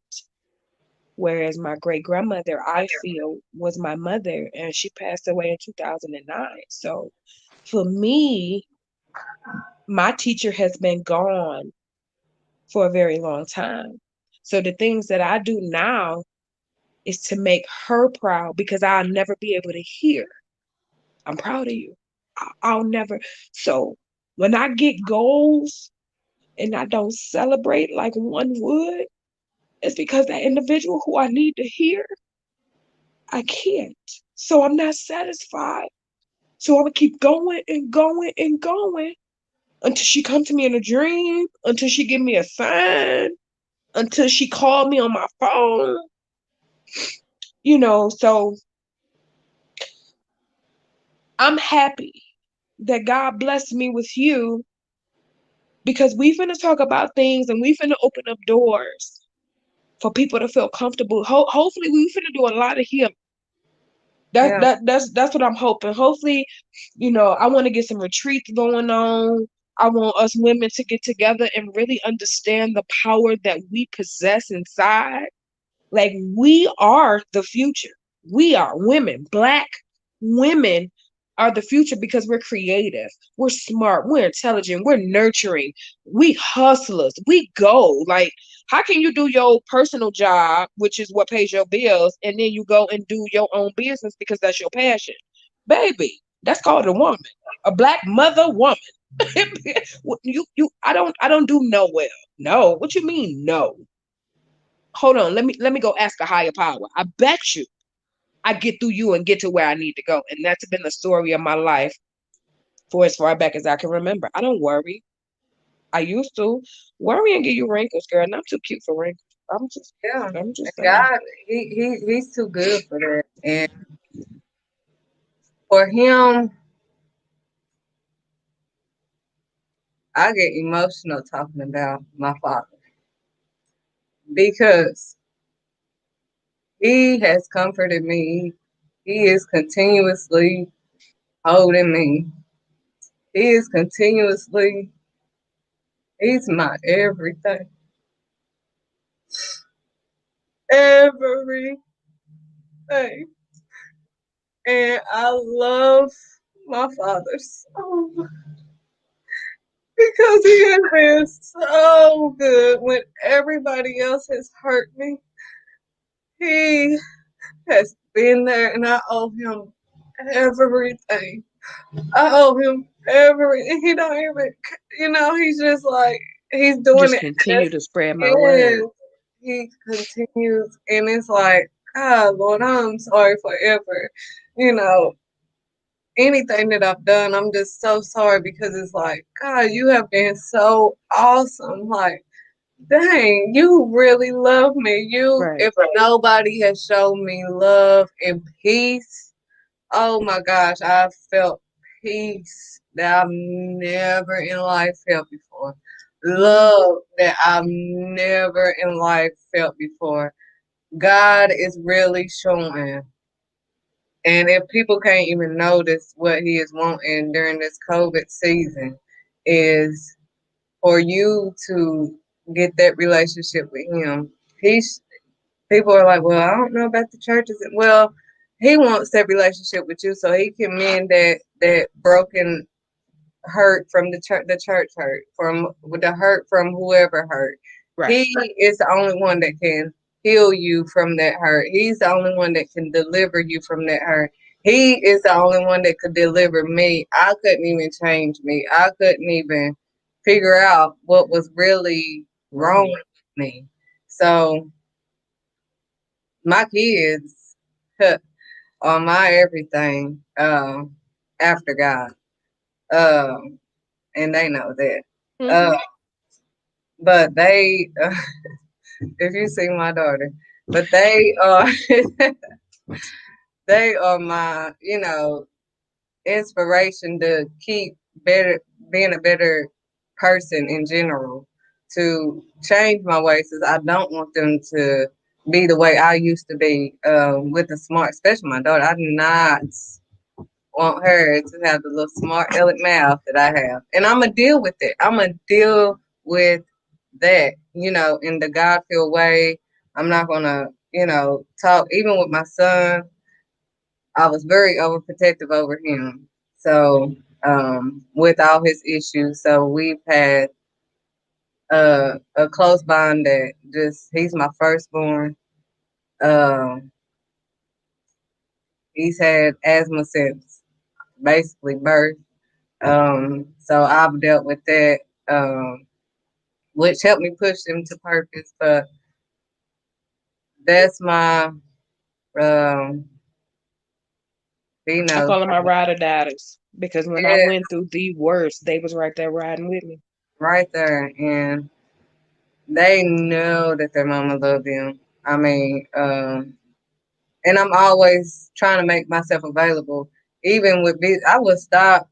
whereas my great grandmother, I feel, was my mother, and she passed away in 2009. So for me, my teacher has been gone for a very long time. So the things that I do now is to make her proud because I'll never be able to hear, I'm proud of you. I'll never. So when I get goals and I don't celebrate like one would, it's because that individual who I need to hear, I can't. So I'm not satisfied. So I'm gonna keep going and going and going until she come to me in a dream, until she give me a sign, until she called me on my phone. So I'm happy that God blessed me with you because we finna talk about things and we finna open up doors for people to feel comfortable. Hopefully, we finna do a lot of healing. Yeah. That's what I'm hoping. Hopefully, I want to get some retreats going on. I want us women to get together and really understand the power that we possess inside. Like we are the future. We are women. Black women are the future because we're creative, we're smart, we're intelligent, we're nurturing, we hustlers, we go. Like, how can you do your personal job, which is what pays your bills, and then you go and do your own business because that's your passion? Baby, that's called a woman, a black mother woman. I don't do no well. No, what you mean no? Hold on, let me go ask a higher power. I bet you I get through you and get to where I need to go. And that's been the story of my life for as far back as I can remember. I don't worry. I used to worry and give you wrinkles, girl, and I'm too cute for wrinkles. I'm just Yeah. I'm just And saying. God, he's too good for that. And for him, I get emotional talking about my father because he has comforted me. He is continuously holding me. He is continuously, he's my everything. Everything. And I love my father so much because he has been so good when everybody else has hurt me. He has been there and I owe him everything. I owe him everything. He don't even, he's just like, he's doing Just it. continue That's to spread my it. word. He continues, and it's like, God, Lord, I'm sorry forever. You know, anything that I've done, I'm just so sorry because it's like, God, you have been so awesome. Like, dang, you really love me. Right. If nobody has shown me love and peace, oh my gosh, I've felt peace that I've never in life felt before. Love that I've never in life felt before. God is really showing. And if people can't even notice what he is wanting during this COVID season, is for you to get that relationship with him. He's People are like, well, I don't know about the churches. Well, he wants that relationship with you so he can mend that broken hurt from the church hurt, from the hurt from whoever hurt. Right. He is the only one that can heal you from that hurt. He's the only one that can deliver you from that hurt. He is the only one that could deliver me. I couldn't even change me. I couldn't even figure out what was really wrong Right. with me. So my kids are my everything after God. Um, and they know that. Hmm. Uh, but they, if you see my daughter, but they are, they are my, inspiration to keep better, being a better person in general to change my ways, because I don't want them to be the way I used to be, with the smart, especially my daughter. I do not want her to have the little smart aleck mouth that I have. And I'm gonna deal with it. I'm gonna deal with that, in the God filled way. I'm not gonna, talk even with my son. I was very overprotective over him. So, with all his issues. So we've had a close bond that just he's my firstborn. Um, he's had asthma since basically birth. So I've dealt with that, which helped me push him to purpose. But that's my, um, I knows call them my ride or dies because when I yeah, went through the worst, they was right there riding with me. right there, and they know that their mama love them. I mean, and I'm always trying to make myself available. Even with I would stop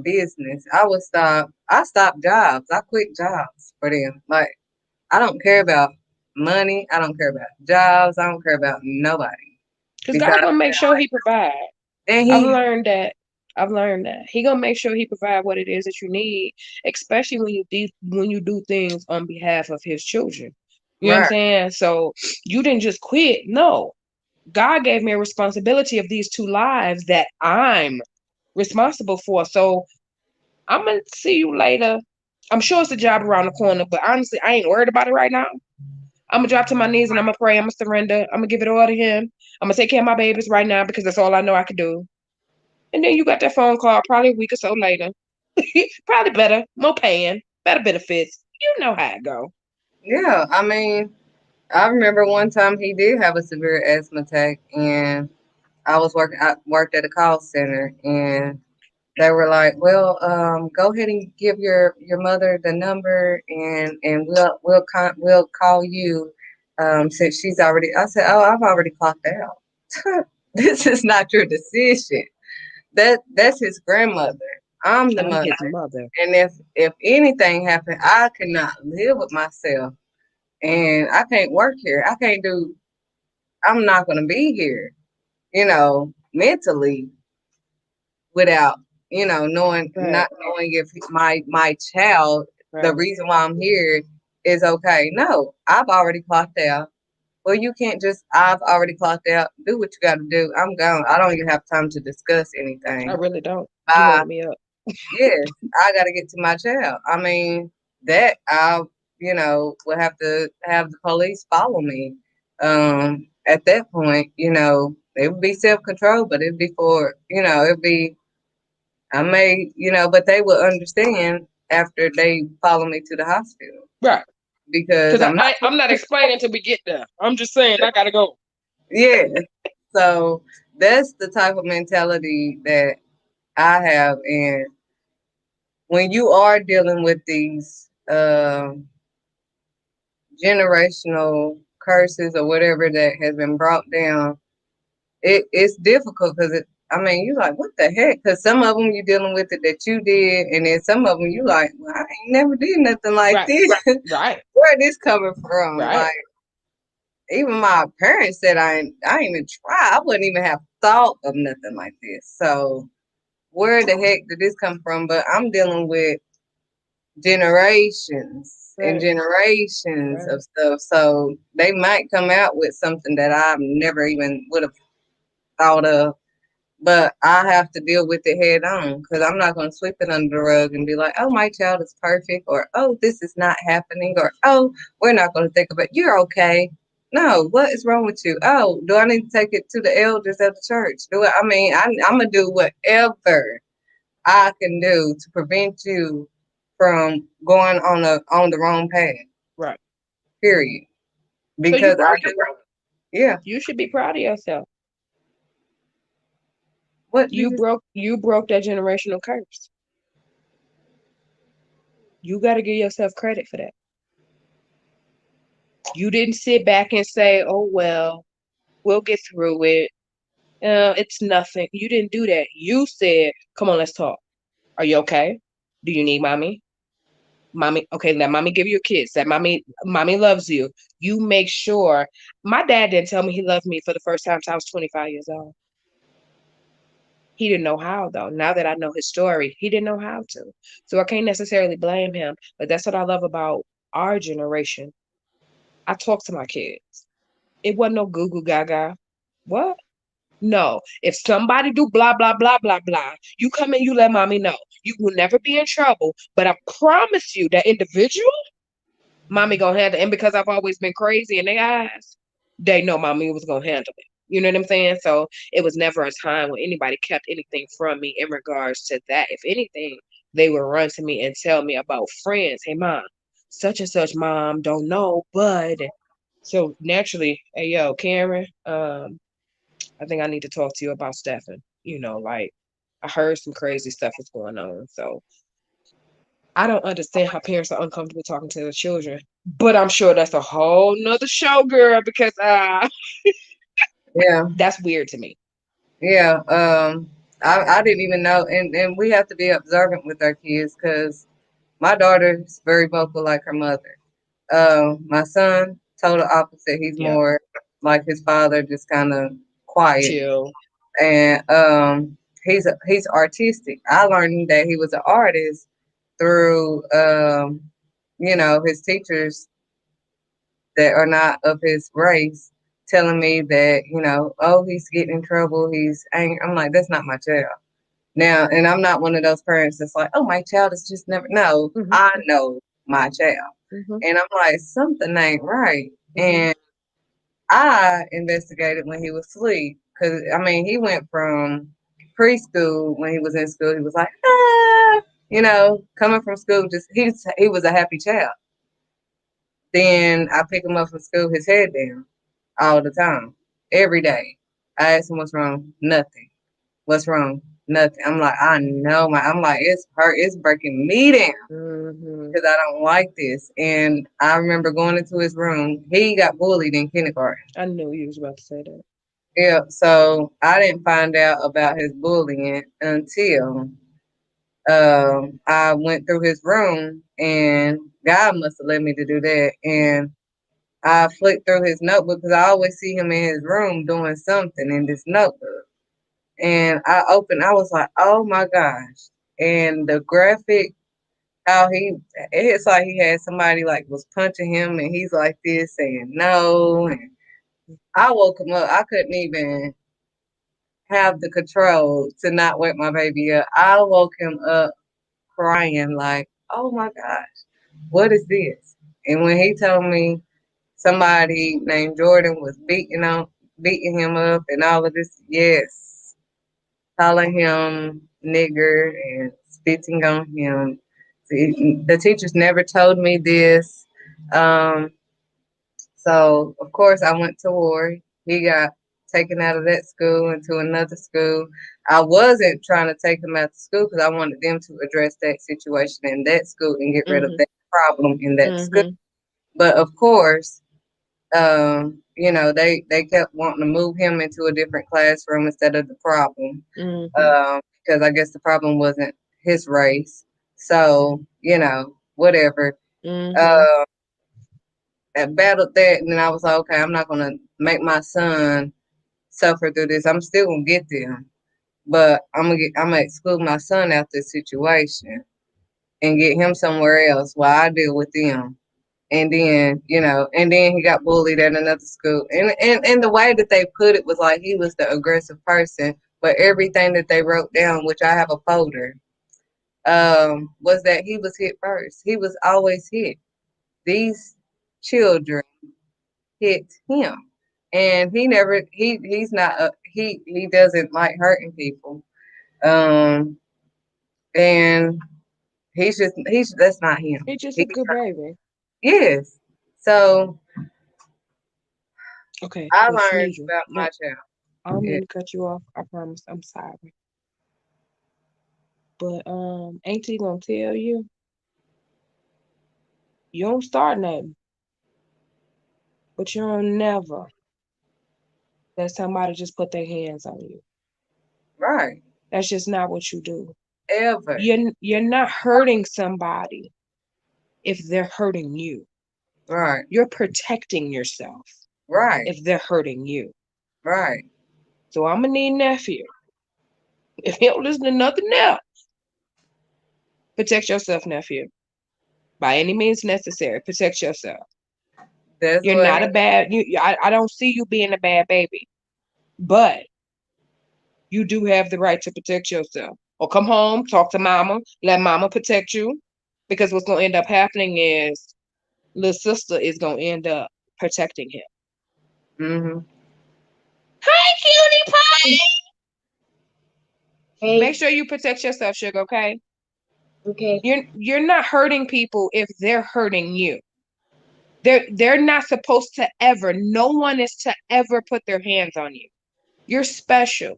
business. I stopped jobs. I quit jobs for them. Like, I don't care about money. I don't care about jobs. I don't care about nobody. Because Because, God gonna make sure He provide. and I've he, learned that. I've learned that He gonna make sure He provide what it is that you need, especially when you do things on behalf of His children. You know what I'm right. saying? So you didn't just quit. No, God gave me a responsibility of these two lives that I'm responsible for. So I'm gonna see you later. I'm sure it's a job around the corner, but honestly, I ain't worried about it right now. I'm gonna drop to my knees and I'm gonna pray. I'm gonna surrender. I'm gonna give it all to Him. I'm gonna take care of my babies right now because that's all I know I can do. And then you got that phone call probably a week or so later. Probably better, more paying, better benefits. You know how it go. Yeah. I mean, I remember one time he did have a severe asthma attack, and I worked at a call center, and they were like, "Well, go ahead and give your mother the number, and we'll call you, since she's already." I said, "Oh, I've already clocked out. This is not your decision. That's his grandmother. I'm the I'm mother, his mother. and if anything happened, I cannot live with myself, and I can't work here. I can't do. I'm not going to be here, mentally, without knowing, Right, not knowing if my child, the right. reason why I'm here, is okay. No, I've already clocked out. Well, you can't just, I've already clocked out, do what you got to do. I'm gone. I don't even have time to discuss I anything. really don't. You Bye. woke me up. Yes, I got to get to my child. I mean, that I will have to have the police follow me. At that point, it would be self control, but it'd be for, it'd be, I may, but they will understand after they follow me to the hospital, Right. because Because I'm not. I'm not explaining till we get there. I'm just saying I gotta go. Yeah. So that's the type of mentality that I have. And when you are dealing with these, generational curses or whatever that has been brought down, it's difficult, because I mean, you like, what the heck? Because some of them you're dealing with it that you did, and then some of them you like, well, I ain't never did nothing like Right, this. right, Where this coming from? right. Like, even my parents said I ain't even try. I wouldn't even have thought of nothing like this. So where the heck did this come from? But I'm dealing with generations and Right, generations right. of stuff. So they might come out with something that I never even would have thought of. But I have to deal with it head on, because I'm not going to sweep it under the rug and be like, oh, my child is perfect, or oh, this is not happening, or oh, we're not going to think about it. You're okay. No, what is wrong with you? Oh, do I need to take it to the elders of the church? I mean, I'm going to do whatever I can do to prevent you from going on the wrong path, Right. period. So you Because I broke it. do, yeah. You should be proud of yourself. What did you You broke that generational curse. You got to give yourself credit for that. You didn't sit back and say, "Oh well, we'll get through it. It's nothing." You didn't do that. You said, "Come on, let's talk. Are you okay? Do you need mommy? Mommy, okay, let mommy give you a kiss. That mommy loves you. You make sure. My dad didn't tell me he loved me for the first time till I was 25 years old. He didn't know how though. Now that I know his story, he didn't know how to. So I can't necessarily blame him. But that's what I love about our generation. I talk to my kids. It wasn't no goo goo gaga. What? No. If somebody do blah blah blah blah blah, you come in, you let mommy know. You will never be in trouble. But I promise you that individual, mommy gonna handle it. And because I've always been crazy in their eyes, they know mommy was gonna handle it. You know what I'm saying? So it was never a time when anybody kept anything from me in regards to that. If anything, they would run to me and tell me about friends. Hey mom, such and such mom don't know, but so naturally, hey yo, Karen, I think I need to talk to you about Stefan. Like I heard some crazy stuff is going on. So I don't understand how parents are uncomfortable talking to their children, but I'm sure that's a whole nother show, girl, because Yeah, that's weird to me. yeah. I didn't even know, and we have to be observant with our kids because my daughter's very vocal like her mother. My son, total opposite. He's Yeah, more like his father, just kind of quiet. chill. And he's artistic. I learned that he was an artist through his teachers that are not of his race telling me that, oh, he's getting in trouble, he's angry. I'm like, that's not my child. Now, and I'm not one of those parents that's like, oh, my child is just never. No, Hmm. I know my child. Hmm. And I'm like, something ain't right. Hmm. And I investigated when he was asleep. Because, I mean, he went from preschool when he was in school, he was like, coming from school, just he was a happy child. Then I pick him up from school, his head down all the time, every day. I ask him what's wrong. Nothing. What's wrong? Nothing. I'm like, I know I'm like, it's hurt. It's breaking me down Hmm. because I don't like this. And I remember going into his room. He got bullied in kindergarten. I knew you was about to say that. Yeah. So I didn't find out about his bullying until I went through his room and God must have led me to do that. And I flicked through his notebook because I always see him in his room doing something in this notebook. And I was like, oh my gosh. And the graphic, how it's like he had somebody like was punching him and he's like this saying no. And I woke him up. I couldn't even have the control to not wake my baby up. I woke him up crying like, oh my gosh, what is this? And when he told me somebody named Jordan was beating him up and all of this, yes, calling him nigger and spitting on him. See, the teachers never told me this. Um, so of course I went to war. He got taken out of that school into another school. I wasn't trying to take him out of school because I wanted them to address that situation in that school and get rid of Hmm. that problem in that school. Hmm. But of course, they kept wanting to move him into a different classroom instead of the problem, Hmm. because I guess the problem wasn't his race. So, whatever. Hmm. Uh, I battled that, and then I was like, okay, I'm not gonna make my son suffer through this. I'm still gonna get them, but I'm gonna exclude my son out this situation and get him somewhere else while I deal with them. And then he got bullied at another school. And the way that they put it was like he was the aggressive person, but everything that they wrote down, which I have a folder, was that he was hit first. He was always hit. These children hit him. And he's not he doesn't like hurting people. Um and he's that's not him. He's just a He, good baby. yes. So Okay, I but learned Tanisha, about my look, child. I don't Yeah. mean to cut you off. I promise. I'm sorry. But Auntie gonna tell you, you don't start nothing, but you don't never let somebody just put their hands on you. Right. That's just not what you do. Ever. You're not hurting somebody. if they're hurting you. Right. You're protecting yourself Right. if they're hurting you. Right. So I'm gonna need nephew. If he don't listen to nothing else, protect yourself, nephew. By any means necessary, protect yourself. That's You're what not a bad I don't see you being a bad baby, but you do have the right to protect yourself. Or come home, talk to mama, let mama protect you. Because what's gonna end up happening is little sister is gonna end up protecting him. mm-hmm. Hi, cutie pie. Hey, Make sure you protect yourself, sugar, okay? okay, You're not hurting people if they're hurting you. They're not supposed to ever, no one is to ever put their hands on you. You're special.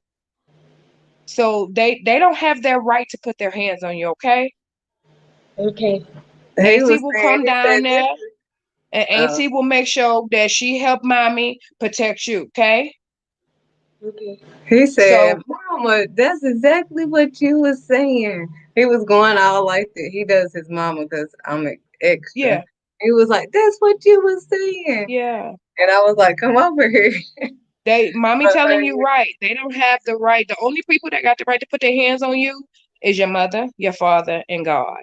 So they don't have their right to put their hands on you, okay? okay, He Auntie was will saying, come he said down this there is, and Auntie will make sure that she help mommy protect you, okay? okay, he said, So Mama, that's exactly what you was saying. He was going all like that. He does his mama because I'm extra. yeah, He was like, that's what you was saying. yeah. And I was like, come over here. Mommy But, telling you right. They don't have the right. The only people that got the right to put their hands on you is your mother, your father, and God.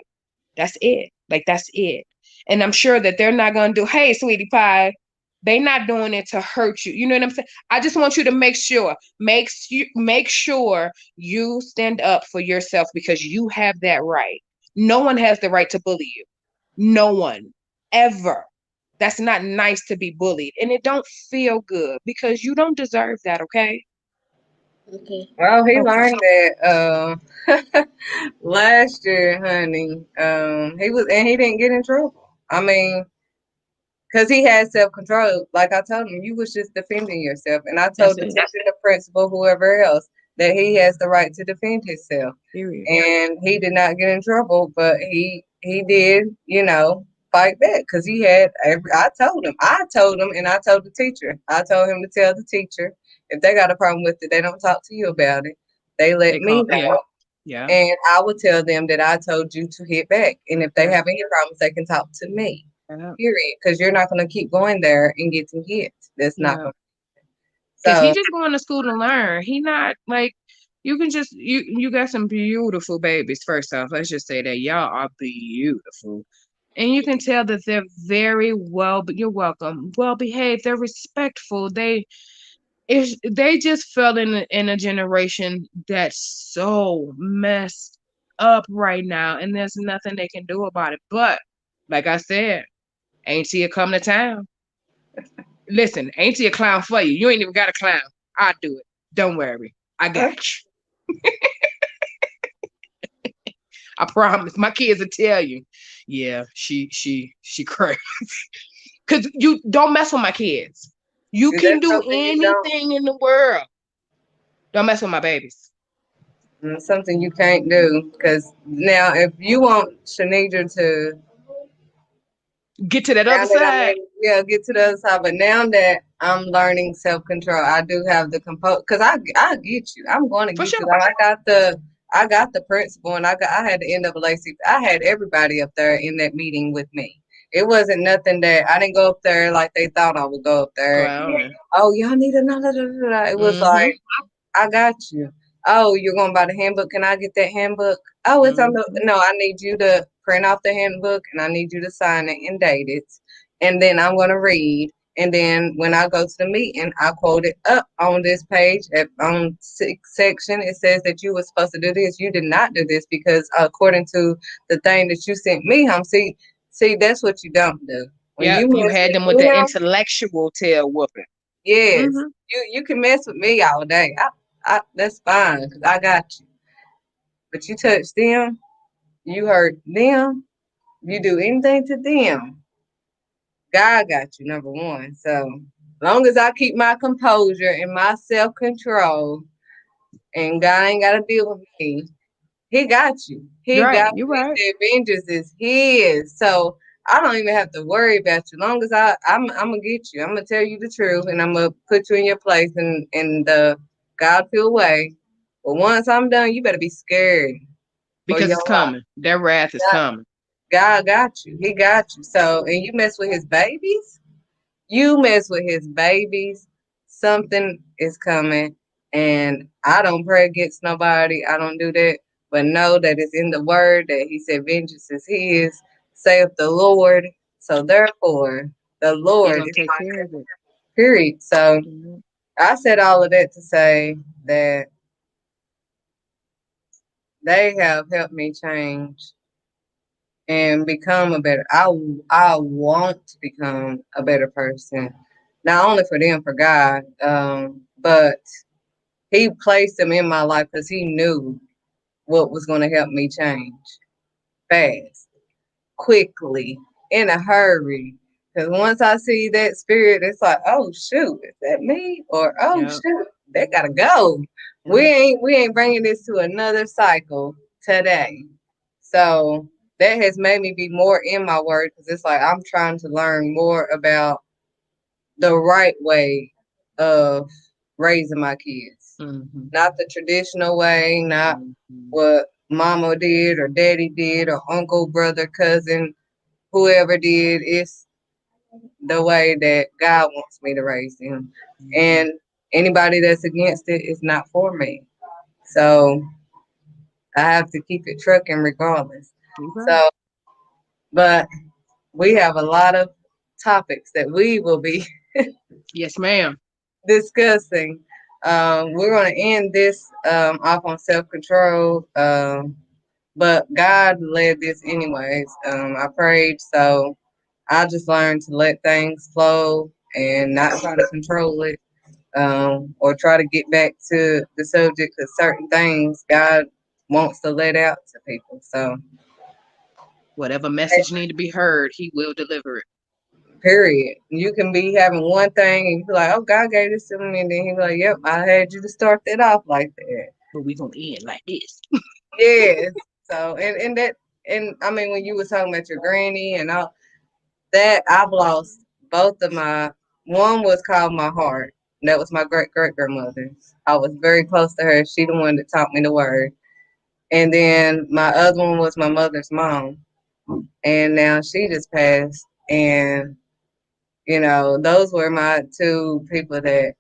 That's it. Like that's it. And I'm sure that they're not gonna do, hey, sweetie pie. They not doing it to hurt you. You know what I'm saying? I just want you to make sure you stand up for yourself because you have that right. No one has the right to bully you. No one ever. That's not nice to be bullied, and it don't feel good because you don't deserve that. Okay. okay, well, he Okay. learned that last year, honey. He didn't get in trouble. I mean, because he had self control. Like I told him, you was just defending yourself. And I That's told the it. teacher, the principal, whoever else, that he has the right to defend himself. Period. And he did not get in trouble, but he did, fight back because he had every. I told him, and I told the teacher. I told him to tell the teacher if they got a problem with it, they don't talk to you about it. They let They me call. Yeah. know. Yeah. And I would tell them that I told you to hit back. And if they Yeah. have any problems, they can talk to me. Yeah. Period. Because you're not going to keep going there and getting hit. That's not Yeah. going to. Because he So, just going to school to learn. He not like you can just you got some beautiful babies. First off, let's just say that y'all are beautiful. And you can tell that they're very well, but you're welcome, well behaved, they're respectful. They just fell in a generation that's so messed up right now, and there's nothing they can do about it. But like I said, ain't see it come to town. Listen, ain't see a clown for you. You ain't even got a clown. I'll do it. Don't worry. I got you. I promise. My kids will tell you. Yeah, she crazy. Cause you don't mess with my kids. You is can that do something you don't? anything in the world. Don't mess with my babies. Something you can't do? Because now, if you want Shanidra to, Get to that now other that side. yeah, get to the other side. But now that I'm learning self control, I do have the compose. Because I get you. I'm going to For get you. sure. Like I got the principal, and I had the NAACP. I had everybody up there in that meeting with me. It wasn't nothing that I didn't go up there like they thought I would go up Go there. out there. Oh, y'all need another. It was Mm-hmm. like, I got you. Oh, you're going to buy the handbook. Can I get that handbook? Oh, it's on the. Mm-hmm. No, I need you to print off the handbook and I need you to sign it and date it. And then I'm going to read. And then when I go to the meeting, I quote it up on this page on section. It says that you were supposed to do this. You did not do this because according to the thing that you sent me home. See, that's what you don't do. When Yeah, you you mess had them with with the them, intellectual tail whooping. yes, Mm-hmm. you can mess with me all day. That's fine because I got you. But you touch them, you hurt them, you do anything to them, God got you, number one. So long as I keep my composure and my self control, and God ain't got to deal with me, He got you. He Right. got You're you. right. The vengeance is His. So I don't even have to worry about you. Long as I'm gonna get you. I'm gonna tell you the truth, and I'm gonna put you in your place in the God feel way. But once I'm done, you better be scared for Because your it's life. coming. Their wrath is Not coming. God got you. He got you. So, and you mess with his babies, you mess with his babies, something is coming. And I don't pray against nobody. I don't do that. But know that it's in the word that he said, vengeance is his, saith the Lord. So therefore, the He Lord gonna is take my care of it. period. So Mhm. I said all of that to say that they have helped me change and become a better. I want to become a better person, not only for them, for God, but He placed them in my life because He knew what was going to help me change fast, quickly, in a hurry. Because once I see that spirit, it's like, oh shoot, is that me? Or oh Yep. shoot, they gotta go. Yep. We ain't bringing this to another cycle today. So that has made me be more in my word because it's like I'm trying to learn more about the right way of raising my kids, Mhm. not the traditional way, not Mhm. what mama did or daddy did or uncle, brother, cousin, whoever did. It's the way that God wants me to raise them. Mhm. And anybody that's against it is not for me. So I have to keep it trucking regardless. You right. So, but we have a lot of topics that we will be Yes, ma'am. discussing. We're going to end this off on self control. But God led this anyways. I prayed, so I just learned to let things flow and not try to control it, or try to get back to the subject of certain things God wants to let out to people. So, Whatever message need to be heard, he will deliver it. period. You can be having one thing and you be like, "Oh, God gave this to me," and then he be like, "Yep, I had you to start that off like that." But we gonna end like this. Yes. So, and that, and I mean, when you were talking about your granny and all that, I've lost both of my. One was called my heart. That was my great great grandmother. I was very close to her. She the one that taught me the word. And then my other one was my mother's mom. And now she just passed. And, those were my two people that,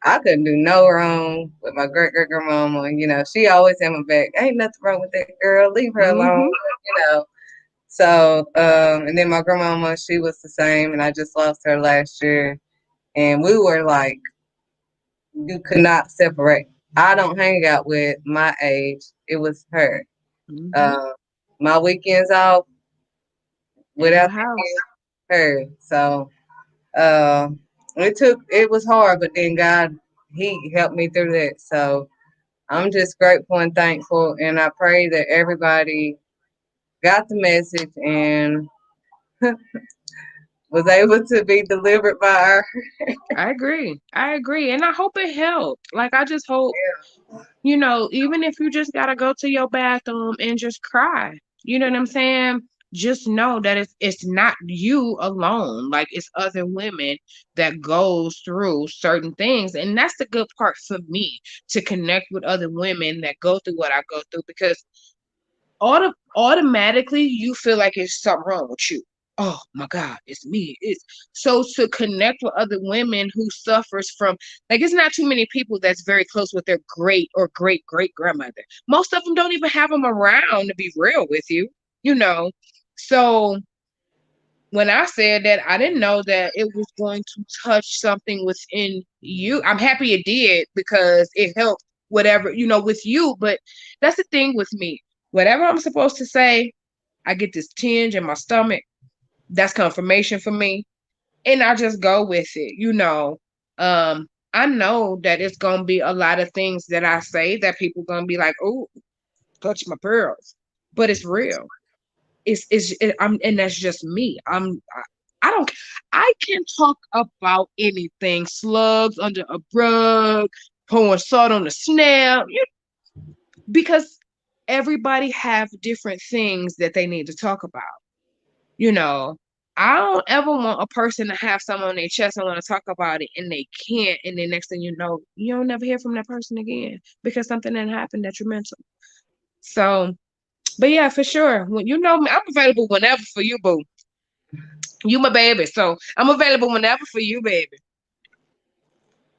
I couldn't do no wrong with my great great grandmama. She always had my back. Ain't nothing wrong with that girl. Leave her alone. Mm-hmm. You know. So, and then my grandmama, she was the same, and I just lost her last year. And we were like, you could not separate. I don't hang out with my age. It was her. Mm-hmm. Uh, my weekends off At her without the house. kids, her. So, uh, it was hard, but then God, He helped me through that. So I'm just grateful and thankful, and I pray that everybody got the message and was able to be delivered by her. I agree. I agree. And I hope it helped. Like I just hope, even if you just gotta go to your bathroom and just cry. You know what I'm saying? Just know that it's not you alone. Like it's other women that goes through certain things. And that's the good part for me to connect with other women that go through what I go through because automatically you feel like it's something wrong with you. Oh my God, it's me. It's so to connect with other women who suffers from like it's not too many people that's very close with their great or great great grandmother. Most of them don't even have them around to be real with you, you know. So when I said that, I didn't know that it was going to touch something within you. I'm happy it did because it helped whatever, with you. But that's the thing with me. Whatever I'm supposed to say, I get this tinge in my stomach. That's confirmation for me. And I just go with it. I know that it's gonna be a lot of things that I say that people gonna be like, oh, touch my pearls. But it's real. I'm and that's just me. I don't I can talk about anything, slugs under a rug, pouring salt on the snail, because everybody have different things that they need to talk about. You know, I don't ever want a person to have something on their chest and want to talk about it and they can't, and then next thing you know, you don't never hear from that person again because something that happened detrimental. So But yeah, for sure. When you know me, I'm available whenever for you, boo. You my baby, so I'm available whenever for you, baby.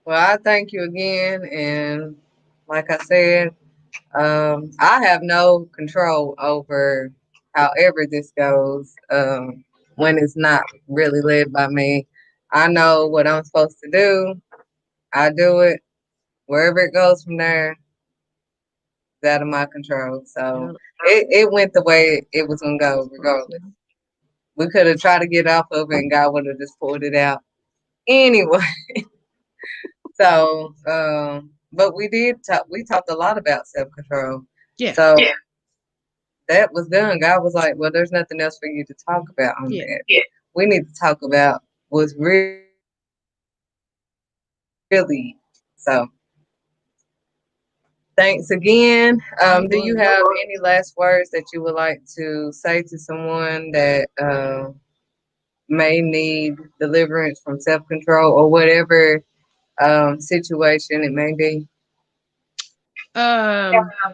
Well, I thank you again, and like I said, I have no control over however this goes. When it's not really led by me, I know what I'm supposed to do. I do it. Wherever it goes from there, it's out of my control. So Yep. it went the way it was gonna go, regardless. We could have tried to get off of it, and God would have just pulled it out anyway. So, but we did talk. We talked a lot about self control. Yeah, So that was done. God was like, "Well, there's nothing else for you to talk about on yeah. that. We need to talk about what's really." So, thanks again. Do you have any last words that you would like to say to someone that may need deliverance from self control or whatever situation it may be?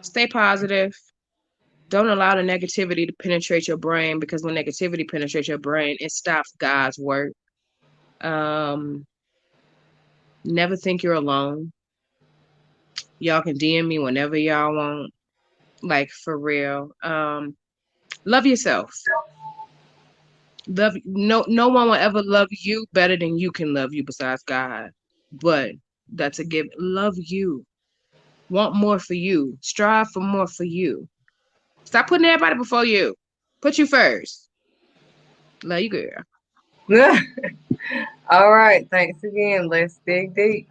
Stay positive. Don't allow the negativity to penetrate your brain because when negativity penetrates your brain, it stops God's work. Um, Never think you're alone. Y'all can DM me whenever y'all want. Like for real. Love yourself. Love no one will ever love you better than you can love you besides God. But that's a given. Love you. Want more for you. Strive for more for you. Stop putting everybody before you. Put you first. Love you, girl. All right. Thanks again. Let's dig deep.